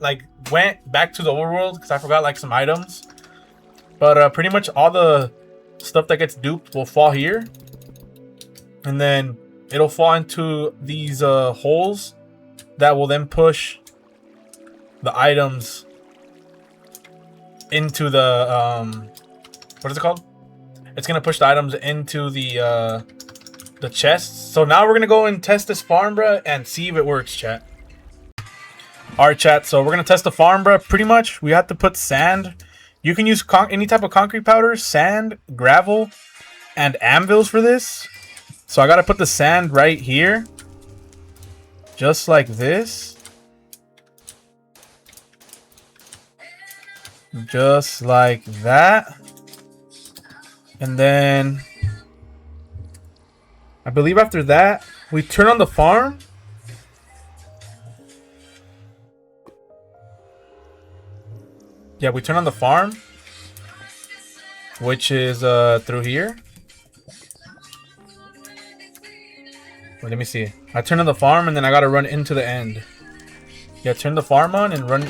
went back to the overworld because I forgot, some items. But pretty much all the stuff that gets duped will fall here. And then it'll fall into these holes that will then push the items into the what is it called? It's gonna push the items into the chests. So now we're gonna go and test this farm, bro, and see if it works, chat. All right, chat. So we're gonna test the farm, bro. Pretty much, we have to put sand. You can use any type of concrete powder, sand, gravel, and anvils for this. So I gotta put the sand right here. Just like this. Just like that. And then I believe after that, we turn on the farm. Yeah, we turn on the farm, which is through here. Wait, let me see. I turn on the farm and then I gotta run into the end. Yeah, turn the farm on and run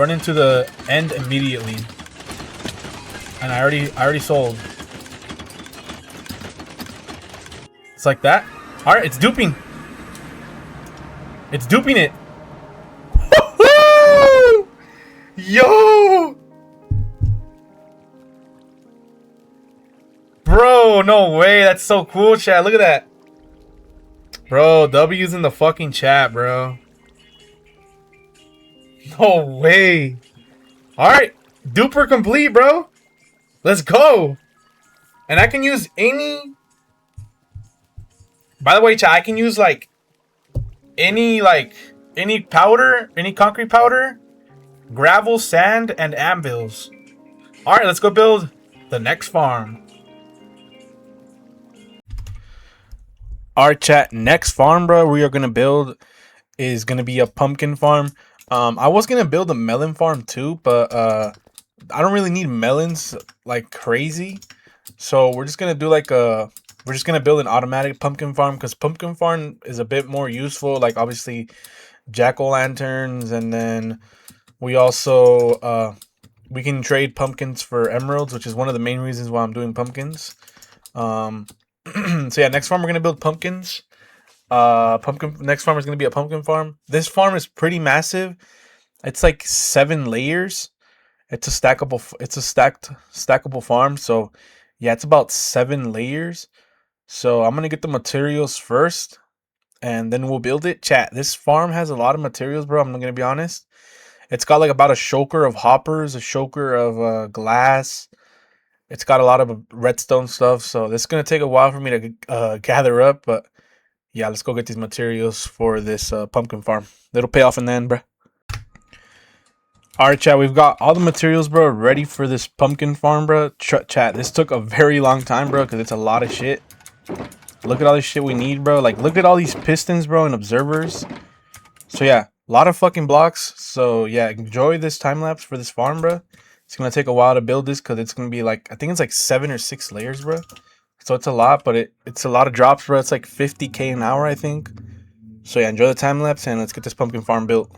into the end immediately. And I already sold. It's like that. All right, it's duping. It's duping it. Yo! Bro, no way. That's so cool, chat. Look at that. Bro, W's in the fucking chat, bro. No way. Alright. Duper complete, bro. Let's go. And I can use any... By the way, chat, I can use, any powder, any concrete powder, gravel, sand, and anvils. Alright, let's go build the next farm. Alright, chat, next farm, bro, we are going to build is going to be a pumpkin farm. I was going to build a melon farm too, but I don't really need melons like crazy. So we're just gonna do like a we're just gonna build an automatic pumpkin farm because pumpkin farm is a bit more useful. Like obviously jack-o'-lanterns, and then we also we can trade pumpkins for emeralds, which is one of the main reasons why I'm doing pumpkins. So yeah, next farm we're gonna build pumpkins. Pumpkin next farm is gonna be a pumpkin farm. This farm is pretty massive. It's like 7 layers. It's a stackable farm. So yeah, it's about 7 layers. So I'm gonna get the materials first, and then we'll build it. Chat. This farm has a lot of materials, bro. I'm gonna be honest. It's got like about a choker of hoppers, a choker of glass. It's got a lot of redstone stuff. So this is gonna take a while for me to gather up, but yeah, let's go get these materials for this pumpkin farm. It'll pay off in the end, bro. All right, chat. We've got all the materials, bro, ready for this pumpkin farm, bro. Chat. This took a very long time, bro, because it's a lot of shit. Look at all this shit we need, bro. Like, look at all these pistons, bro, and observers. So yeah, a lot of fucking blocks. So yeah, enjoy this time lapse for this farm, bro. It's gonna take a while to build this because it's gonna be like, I think it's like 7 or 6 layers, bro. So it's a lot, but it's a lot of drops, bro. It's like 50K an hour, I think. So yeah, enjoy the time lapse and let's get this pumpkin farm built.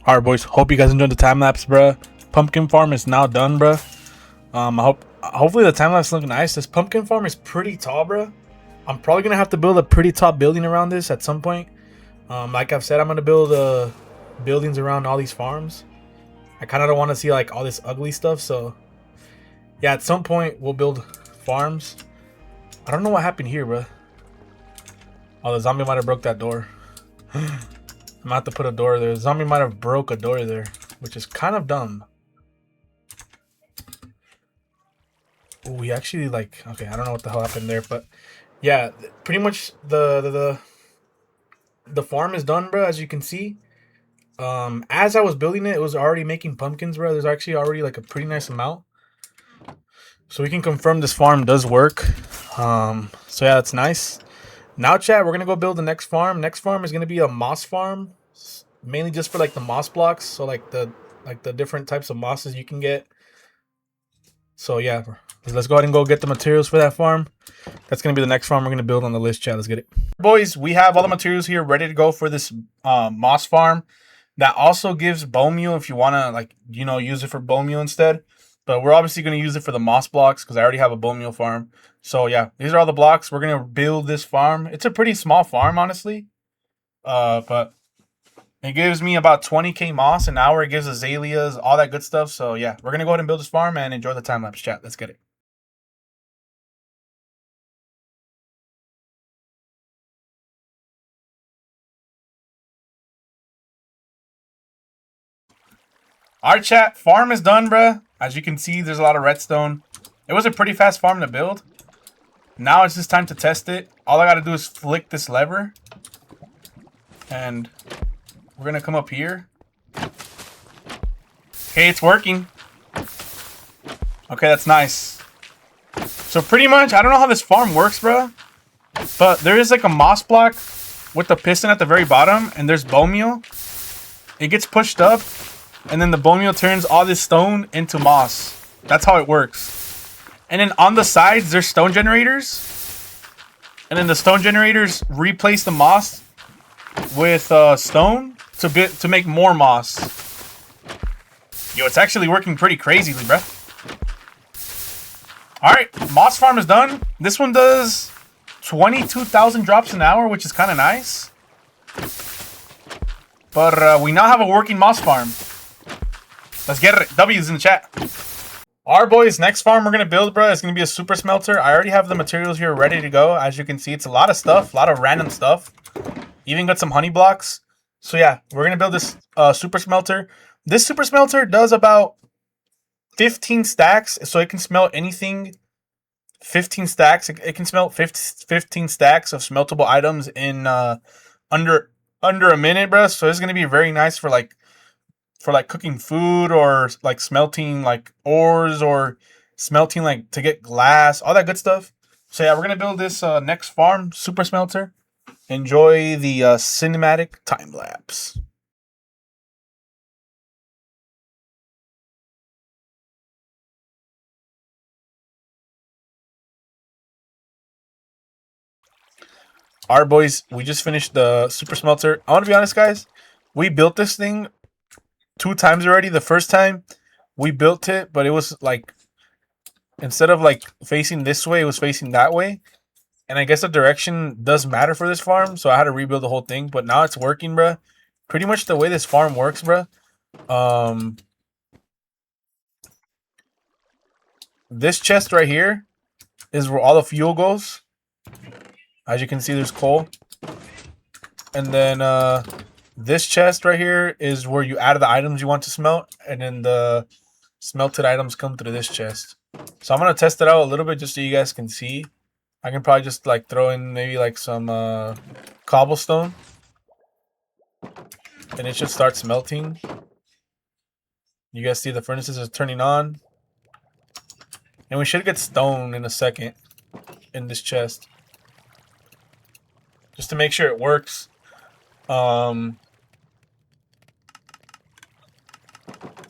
All right, boys. Hope you guys enjoyed the time lapse, bro. Pumpkin farm is now done, bro. Hopefully the time lapse is looking nice. This pumpkin farm is pretty tall, bro. I'm probably gonna have to build a pretty tall building around this at some point. Like I've said, I'm gonna build buildings around all these farms. I kind of don't want to see like all this ugly stuff. So yeah, at some point we'll build farms. I don't know what happened here, bro. Oh, the zombie might have broke that door. I'm gonna have to put a door there. The zombie might have broke a door there, which is kind of dumb. Oh, we actually like, okay, I don't know what the hell happened there, but yeah, pretty much the farm is done, bro. As you can see, as I was building it, it was already making pumpkins, bro. There's actually already like a pretty nice amount, so we can confirm this farm does work. So yeah, that's nice. Now, chat, we're gonna go build the next farm. Next farm is gonna be a moss farm, mainly just for like the moss blocks. So like the different types of mosses you can get. So yeah, let's go ahead and go get the materials for that farm. That's gonna be the next farm we're gonna build on the list, chat. Let's get it, boys. We have all the materials here ready to go for this moss farm. That also gives bone meal if you wanna like use it for bone meal instead. But we're obviously gonna use it for the moss blocks because I already have a bone meal farm. So yeah, these are all the blocks. We're gonna build this farm. It's a pretty small farm, honestly. But it gives me about 20K moss an hour. It gives azaleas, all that good stuff. So yeah, we're gonna go ahead and build this farm and enjoy the time lapse, chat. Let's get it. Our chat farm is done, bruh. As you can see, there's a lot of redstone. It was a pretty fast farm to build. Now it's just time to test it. All I gotta do is flick this lever. And we're gonna come up here. Okay, it's working. Okay, that's nice. So pretty much, I don't know how this farm works, bro. But there is like a moss block with the piston at the very bottom. And there's bone meal. It gets pushed up. And then the bone meal turns all this stone into moss. That's how it works. And then on the sides, there's stone generators. And then the stone generators replace the moss with stone to make more moss. Yo, it's actually working pretty crazily, bro. Alright, moss farm is done. This one does 22,000 drops an hour, which is kind of nice. But we now have a working moss farm. Let's get it. W's in the chat. Alright, boys, next farm we're going to build, bro, is going to be a super smelter. I already have the materials here ready to go. As you can see, it's a lot of stuff, a lot of random stuff. Even got some honey blocks. So yeah, we're going to build this super smelter. This super smelter does about 15 stacks, so it can smelt anything. 15 stacks. It can smelt 15 stacks of smeltable items in under a minute, bro. So it's gonna be very nice for like cooking food or like smelting like ores or smelting like to get glass, all that good stuff. So yeah, we're gonna build this next farm super smelter. Enjoy the cinematic time lapse. All right, boys, we just finished the super smelter. I want to be honest, guys. We built this thing 2 times already. The first time we built it, but it was like instead of like facing this way, it was facing that way. And I guess the direction does matter for this farm, so I had to rebuild the whole thing. But now it's working, bruh. Pretty much the way this farm works, bruh. This chest right here is where all the fuel goes. As you can see, there's coal. And then this chest right here is where you add the items you want to smelt. And then the smelted items come through this chest. So I'm going to test it out a little bit just so you guys can see. I can probably just like throw in maybe like some cobblestone. And it should start smelting. You guys see the furnaces are turning on. And we should get stone in a second in this chest. Just to make sure it works. Yeah,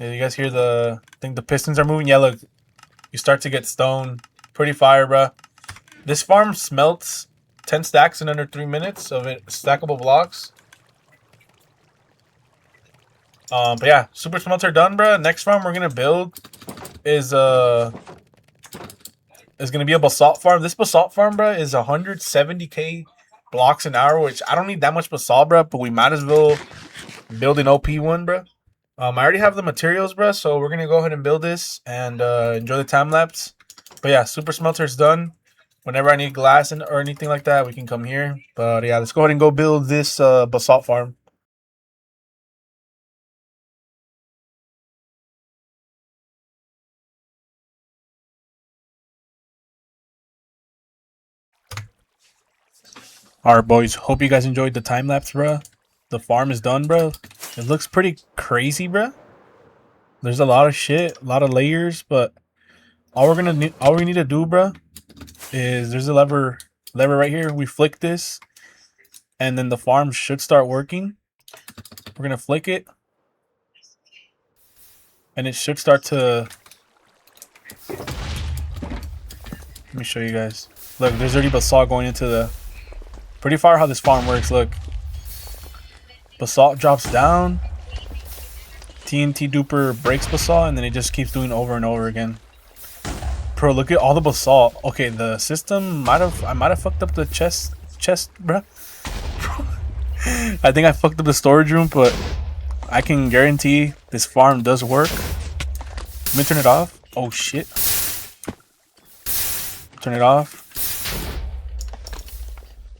you guys hear I think the pistons are moving. Yeah, look. You start to get stone. Pretty fire, bruh. This farm smelts 10 stacks in under 3 minutes of it stackable blocks. But yeah, super smelter done, bruh. Next farm we're gonna build is gonna be a basalt farm. This basalt farm, bruh, is 170k blocks an hour, which I don't need that much basalt, bruh, but we might as well build an OP one, bruh. I already have the materials, bruh, so we're gonna go ahead and build this and enjoy the time lapse. But yeah, super smelter's done. Whenever I need glass or anything like that, we can come here. But yeah, let's go ahead and go build this basalt farm. Alright, boys. Hope you guys enjoyed the time lapse, bruh. The farm is done, bro. It looks pretty crazy, bruh. There's a lot of shit, a lot of layers, but all we need to do, bruh, is there's a lever right here. We flick this, and then the farm should start working. We're gonna flick it, and it should start to. Let me show you guys. Look, there's already basalt going into the. Pretty far how this farm works. Look, basalt drops down. TNT duper breaks basalt, and then it just keeps doing over and over again. Bro, look at all the basalt. Okay, the system I might have fucked up the chest, bro. I think I fucked up the storage room, but I can guarantee this farm does work. Let me turn it off. Oh shit. Turn it off.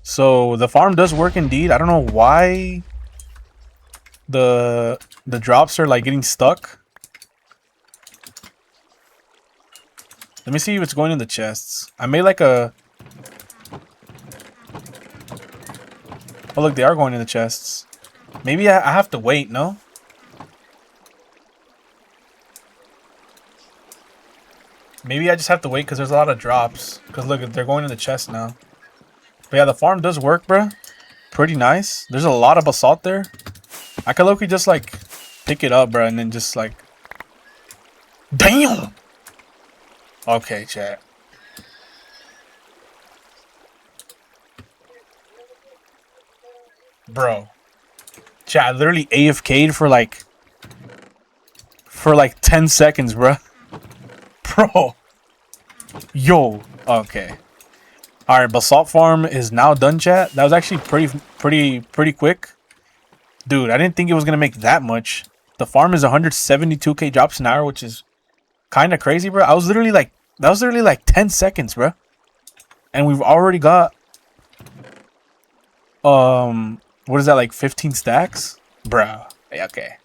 So the farm does work indeed. I don't know why the drops are like getting stuck. Let me see what's going in the chests. I made like a... Oh look, they are going in the chests. Maybe I have to wait, no? Maybe I just have to wait because there's a lot of drops. Because look, they're going in the chest now. But yeah, the farm does work, bro. Pretty nice. There's a lot of basalt there. I could low-key just like pick it up, bro, and then just like... Damn! Okay, chat. Bro. Chat, I literally AFK'd for like 10 seconds, bro. Bro. Yo. Okay. Alright, basalt farm is now done, chat. That was actually pretty quick. Dude, I didn't think it was gonna make that much. The farm is 172k drops an hour, which is kind of crazy, bro. That was literally like 10 seconds, bro. And we've already got what is that, like 15 stacks? Bro. Okay.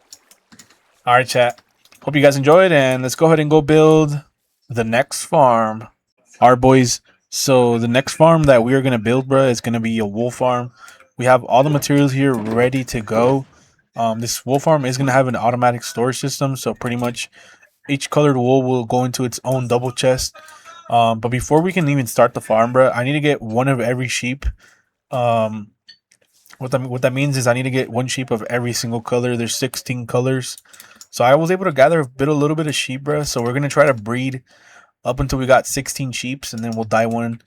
Alright, chat. Hope you guys enjoyed, and let's go ahead and go build the next farm. Alright, boys. So the next farm that we are gonna build, bro, is gonna be a wool farm. We have all the materials here ready to go. This wool farm is going to have an automatic storage system, so pretty much each colored wool will go into its own double chest. But before we can even start the farm, bro, I need to get one of every sheep. Um, what that means is I need to get one sheep of every single color. There's 16 colors, so I was able to gather a little bit of sheep, bro. So we're gonna try to breed up until we got 16 sheeps, and then we'll dye one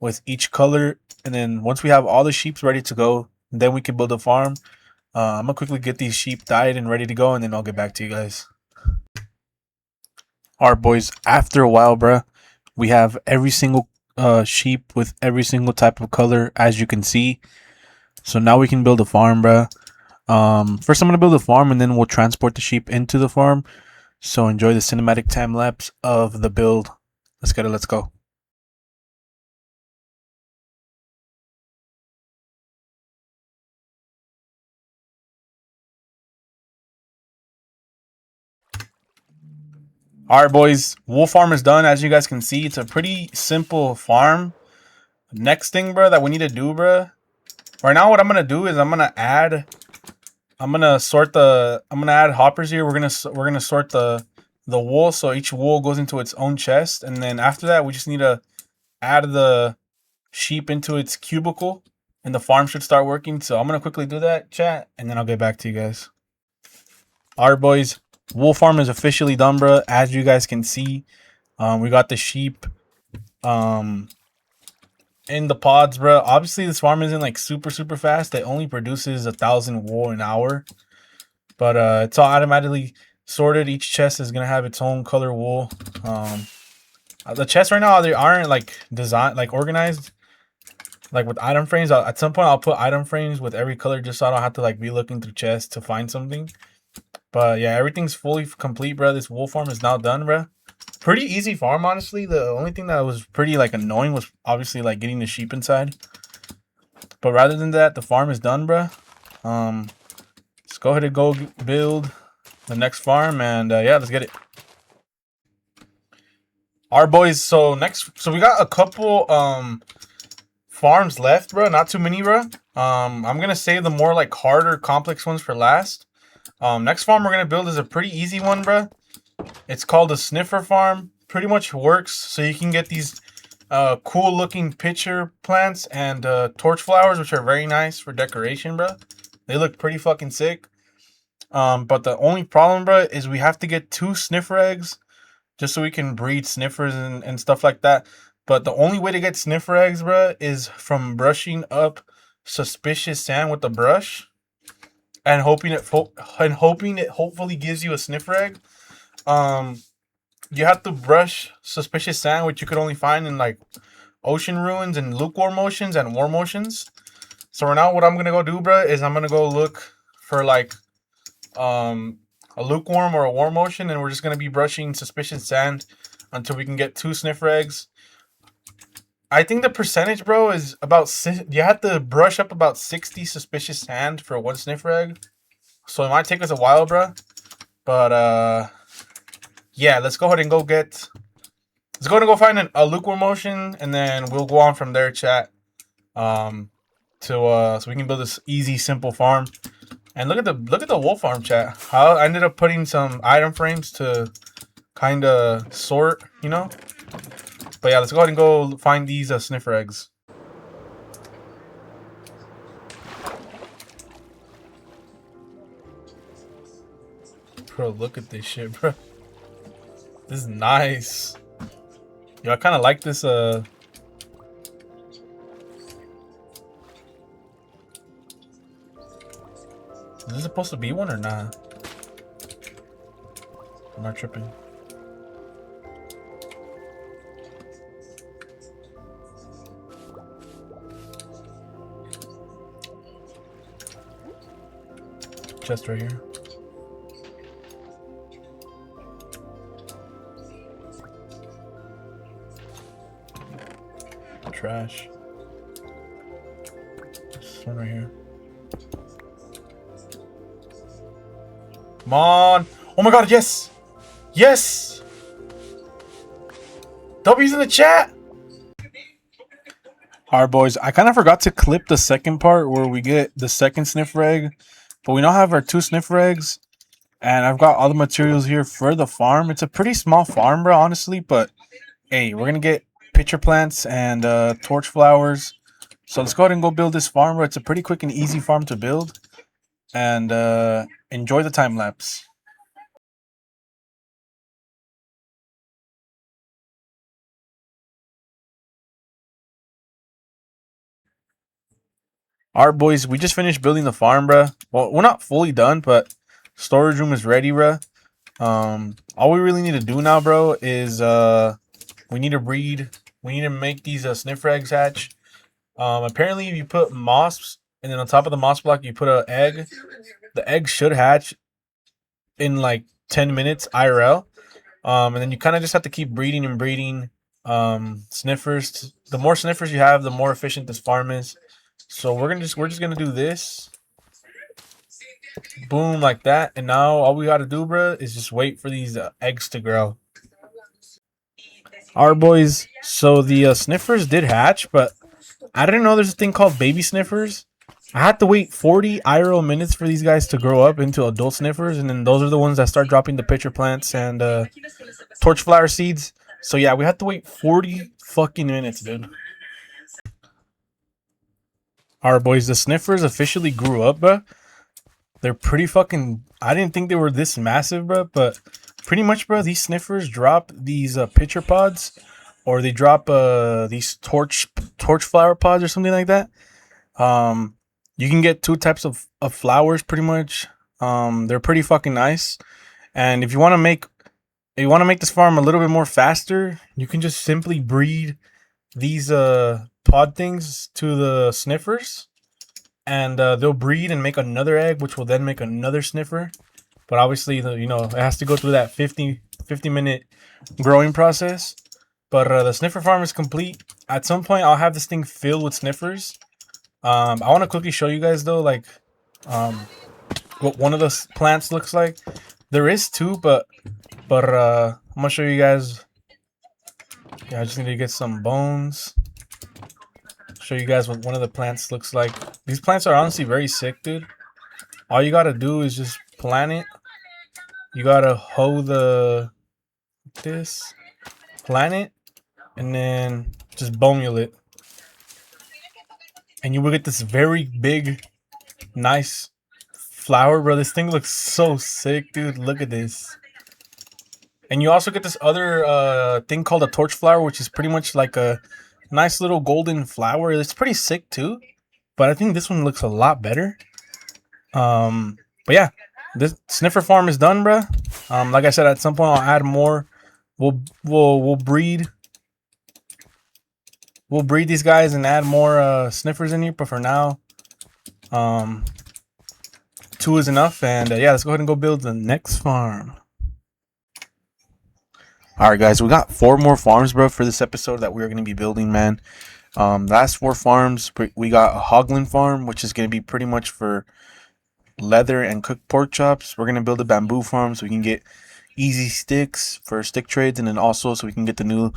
with each color. And then once we have all the sheeps ready to go, then we can build a farm. I'm gonna quickly get these sheep dyed and ready to go, and then I'll get back to you guys. All right, boys. After a while, bruh, we have every single sheep with every single type of color, as you can see. So now we can build a farm, bruh. First I'm gonna build a farm, and then we'll transport the sheep into the farm. So enjoy the cinematic time lapse of the build. Let's get it. Let's go. All right, boys. Wool farm is done. As you guys can see, it's a pretty simple farm. Next thing, bro, that we need to do, bro. Right now, what I'm gonna do is I'm gonna add hoppers here. We're gonna sort the wool, so each wool goes into its own chest, and then after that, we just need to add the sheep into its cubicle, and the farm should start working. So I'm gonna quickly do that, chat, and then I'll get back to you guys. All right, boys. Wool farm is officially done, bro. As you guys can see, we got the sheep in the pods, bro. Obviously, this farm isn't like super fast. It only produces 1,000 wool an hour, but it's all automatically sorted. Each chest is gonna have its own color wool. The chests right now, they aren't like designed, like organized, like with item frames. At some point, I'll put item frames with every color just so I don't have to like be looking through chests to find something. But yeah, everything's fully complete, bro. This wool farm is now done, bro. Pretty easy farm, honestly. The only thing that was pretty like annoying was obviously like getting the sheep inside. But rather than that, the farm is done, bro. Let's go ahead and go build the next farm, and yeah, let's get it. All right, boys. So we got a couple farms left, bro. Not too many, bro. I'm gonna save the more like harder, complex ones for last. Next farm we're gonna build is a pretty easy one, bro. It's called a sniffer farm. Pretty much works so you can get these cool looking pitcher plants and torch flowers, which are very nice for decoration, bro. They look pretty fucking sick. But the only problem, bro, is we have to get 2 sniffer eggs just so we can breed sniffers and stuff like that. But the only way to get sniffer eggs, bro, is from brushing up suspicious sand with the brush and hoping it hopefully gives you a sniffer egg. You have to brush suspicious sand, which you could only find in like ocean ruins and lukewarm oceans and warm oceans. So right now, what I'm gonna go do, bro, is I'm gonna go look for like a lukewarm or a warm ocean, and we're just gonna be brushing suspicious sand until we can get 2 sniffer eggs. I think the percentage, bro, is about you have to brush up about 60 suspicious sand for 1 sniffer egg. So it might take us a while, bro. But yeah, let's go ahead and let's go and go find a lukewarm ocean, and then we'll go on from there, chat. So we can build this easy, simple farm. And look at the wolf farm, chat. I ended up putting some item frames to kind of sort, you know. But yeah, let's go ahead and go find these sniffer eggs. Bro, look at this shit, bro. This is nice. Yo, I kind of like this. Is this supposed to be one or not? I'm not tripping. Chest right here. Trash. This one right here. Come on. Oh my god, yes! Yes! W's in the chat! Alright, boys, I kind of forgot to clip the second part where we get the second sniffer egg, but we now have our 2 sniffer eggs, and I've got all the materials here for the farm. It's a pretty small farm, bro, honestly, but hey, we're gonna get pitcher plants and torch flowers. So let's go ahead and go build this farm, bro. It's a pretty quick and easy farm to build, and enjoy the time lapse. Alright, boys, we just finished building the farm, bruh. Well, we're not fully done, but storage room is ready, bruh. All we really need to do now, bro, is we need to breed. We need to make these sniffer eggs hatch. Apparently, if you put moss, and then on top of the moss block, you put an egg, the egg should hatch in like 10 minutes IRL. And then you kind of just have to keep breeding and breeding sniffers. The more sniffers you have, the more efficient this farm is. So we're just gonna do this. Boom, like that. And now all we gotta do, bro, is just wait for these eggs to grow. Alright, boys. So the sniffers did hatch, but I didn't know there's a thing called baby sniffers. I had to wait 40 IRL minutes for these guys to grow up into adult sniffers, and then those are the ones that start dropping the pitcher plants and torch flower seeds. So yeah, we had to wait 40 fucking minutes, dude. Alright, boys, the sniffers officially grew up, bro. They're pretty fucking... I didn't think they were this massive, bro, but pretty much, bro, these sniffers drop these pitcher pods, or they drop these torch flower pods or something like that. You can get 2 types of flowers, pretty much. They're pretty fucking nice. And if you want to make this farm a little bit more faster, you can just simply breed these pod things to the sniffers, and they'll breed and make another egg, which will then make another sniffer. But obviously, it has to go through that 50 minute growing process. But the sniffer farm is complete. At some point, I'll have this thing filled with sniffers. I want to quickly show you guys though, like what one of the plants looks like. There is 2, but I'm gonna show you guys. Yeah, I just need to get some bones. Show you guys what one of the plants looks like. These plants are honestly very sick, dude. All you gotta do is just plant it. You gotta hoe this, plant it, and then just bone meal it, and you will get this very big, nice flower, bro. This thing looks so sick, dude. Look at this. And you also get this other thing called a torch flower, which is pretty much like a nice little golden flower. It's pretty sick too, but I think this one looks a lot better. But yeah, this sniffer farm is done, bro. Like I said, at some point I'll add more. We'll breed these guys and add more sniffers in here. But for now, 2 is enough. And yeah, let's go ahead and go build the next farm. Alright, guys, we got 4 more farms, bro, for this episode that we're going to be building, man. The last 4 farms, we got a Hoglin farm, which is going to be pretty much for leather and cooked pork chops. We're going to build a bamboo farm so we can get easy sticks for stick trades, and then also so we can get the new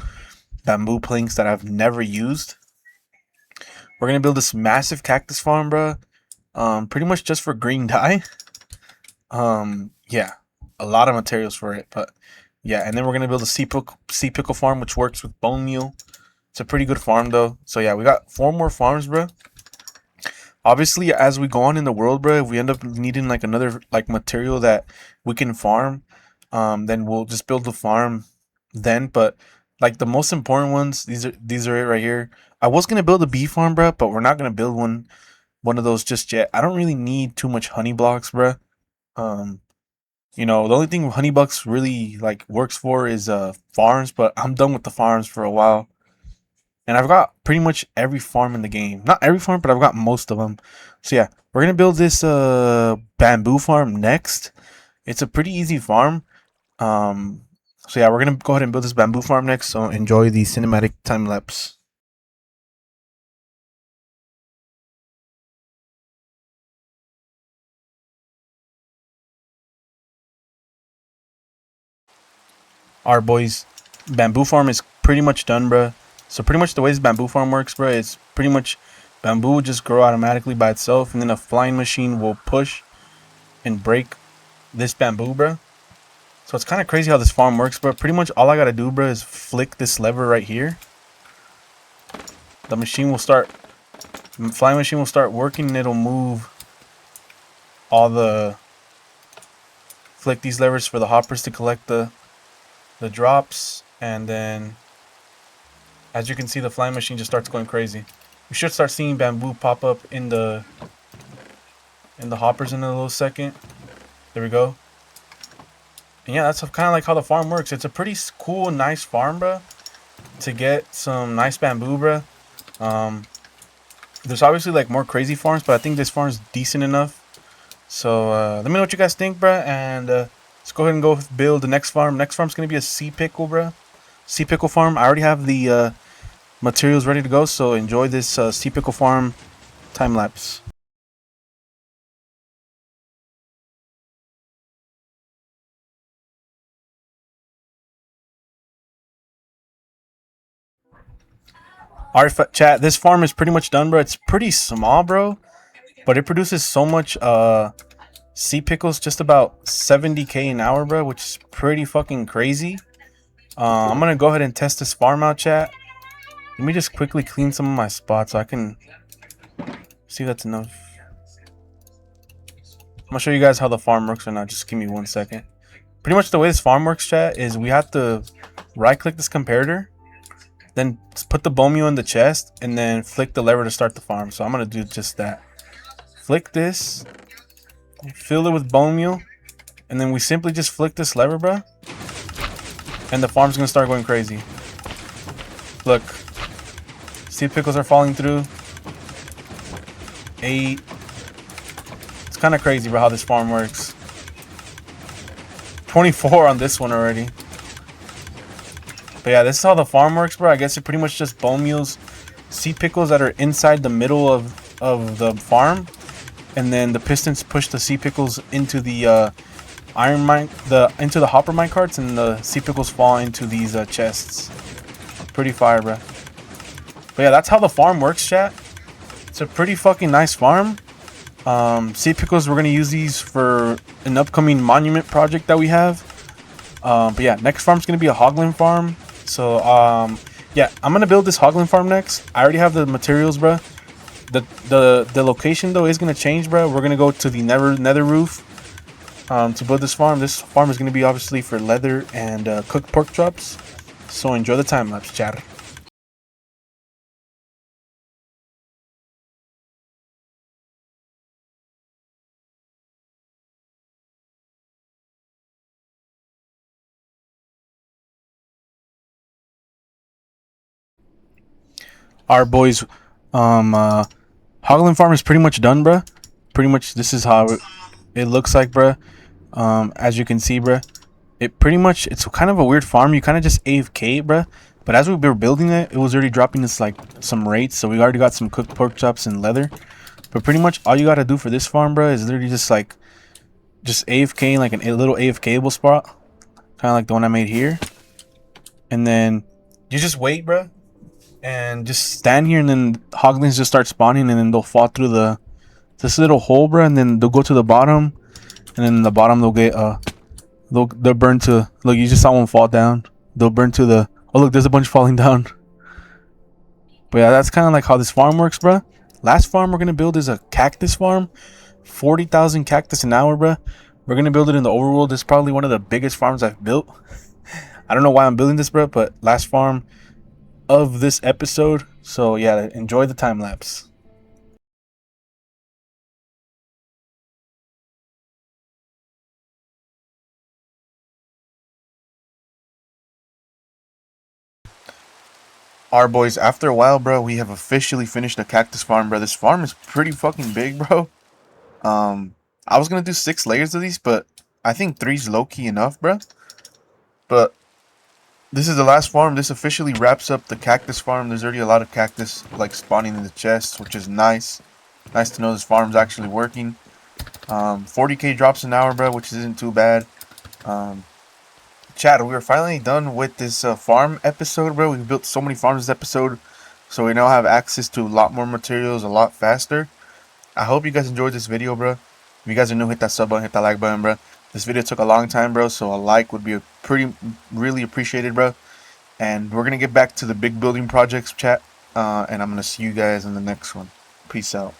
bamboo planks that I've never used. We're going to build this massive cactus farm, bro, pretty much just for green dye. Yeah, a lot of materials for it, but yeah, and then we're gonna build a sea pickle farm, which works with bone meal. It's a pretty good farm though. So yeah, we got 4 more farms, bro. Obviously, as we go on in the world, bro, if we end up needing like another like material that we can farm, then we'll just build the farm then. But like the most important ones, these are it right here. I was gonna build a bee farm, bro, but we're not gonna build one of those just yet. I don't really need too much honey blocks, bro. The only thing Honeybucks really like works for is farms, but I'm done with the farms for a while. And I've got pretty much every farm in the game. Not every farm, but I've got most of them. So yeah, we're gonna build this bamboo farm next. It's a pretty easy farm. So yeah, we're gonna go ahead and build this bamboo farm next. So enjoy the cinematic time lapse. Alright, boys, bamboo farm is pretty much done, bruh. So pretty much the way this bamboo farm works, bro, it's pretty much bamboo will just grow automatically by itself, and then a flying machine will push and break this bamboo, bro. So it's kind of crazy how this farm works, bro. Pretty much all I gotta do, bro, is flick this lever right here. The machine will start, flying machine will start working, and it'll move all the, flick these levers for the hoppers to collect the drops, and then as you can see, the flying machine just starts going crazy. We should start seeing bamboo pop up in the hoppers in a little second. There we go. And yeah, that's kind of like how the farm works. It's a pretty cool, nice farm, bro. To get some nice bamboo, bro. There's obviously like more crazy farms, but I think this farm is decent enough. So let me know what you guys think, bro. And let's go ahead and go build the next farm. Next farm's gonna be a sea pickle, bro. Sea pickle farm. I already have the materials ready to go. So enjoy this sea pickle farm time lapse. Alright, chat. This farm is pretty much done, bro. It's pretty small, bro, but it produces so much sea pickles, just about 70k an hour, bro, which is pretty fucking crazy. I'm gonna go ahead and test this farm out, chat. Let me just quickly clean some of my spots so I can see if that's enough. I'm gonna show you guys how the farm works right now. Just give me 1 second. Pretty much the way this farm works, chat, is we have to right click this comparator, then put the bone meal in the chest, and then flick the lever to start the farm. So I'm gonna do just that. Flick this, fill it with bone meal, and then we simply just flick this lever, bro, and the farm's gonna start going crazy. Look, sea pickles are falling through. 8. It's kind of crazy, bro, how this farm works. 24 on this one already. But yeah, this is how the farm works, bro. I guess it pretty much just bone meals sea pickles that are inside the middle of the farm, and then the pistons push the sea pickles into the into the hopper mine carts, and the sea pickles fall into these chests. Pretty fire, bro. But yeah, that's how the farm works, chat. It's a pretty fucking nice farm. Sea pickles, we're gonna use these for an upcoming monument project that we have. But yeah, next farm's gonna be a hoglin farm. So yeah, I'm gonna build this hoglin farm next. I already have the materials, bro. The location though is gonna change, bro. We're gonna go to the nether roof to build this farm. This farm is gonna be obviously for leather and cooked pork chops. So enjoy the time lapse, chat. Alright, boys. Hoglin farm is pretty much done, bruh. Pretty much this is how it looks like, bruh. As you can see, bruh, it's kind of a weird farm. You kind of just AFK it, bruh. But as we were building it, it was already dropping us like some rates. So we already got some cooked pork chops and leather. But pretty much all you gotta do for this farm, bruh, is literally just AFK like a little AFKable spot, kind of like the one I made here. And then you just wait, bruh, and just stand here, and then hoglins just start spawning, and then they'll fall through this little hole, bro, and then they'll go to the bottom, and then in the bottom they'll get they'll burn to, look, you just saw one fall down. They'll burn to the, oh look, there's a bunch falling down. But yeah, that's kind of like how this farm works, bro. Last farm we're gonna build is a cactus farm, 40,000 cactus an hour, bro. We're gonna build it in the overworld. This is probably one of the biggest farms I've built. I don't know why I'm building this, bro, but last farm of this episode. So yeah, enjoy the time lapse. Alright, boys, after a while, bro, we have officially finished the cactus farm, bro. This farm is pretty fucking big, bro. I was gonna do 6 layers of these, but I think 3's low-key enough, bro. But this is the last farm. This officially wraps up the cactus farm. There's already a lot of cactus like spawning in the chests, which is nice. Nice to know this farm's actually working. 40k drops an hour, bro, which isn't too bad. Chad, we are finally done with this farm episode, bro. We've built so many farms this episode, so we now have access to a lot more materials a lot faster. I hope you guys enjoyed this video, bro. If you guys are new, hit that sub button, hit that like button, bro. This video took a long time, bro, so a like would be really appreciated, bro. And we're gonna get back to the big building projects, chat. And I'm gonna see you guys in the next one. Peace out.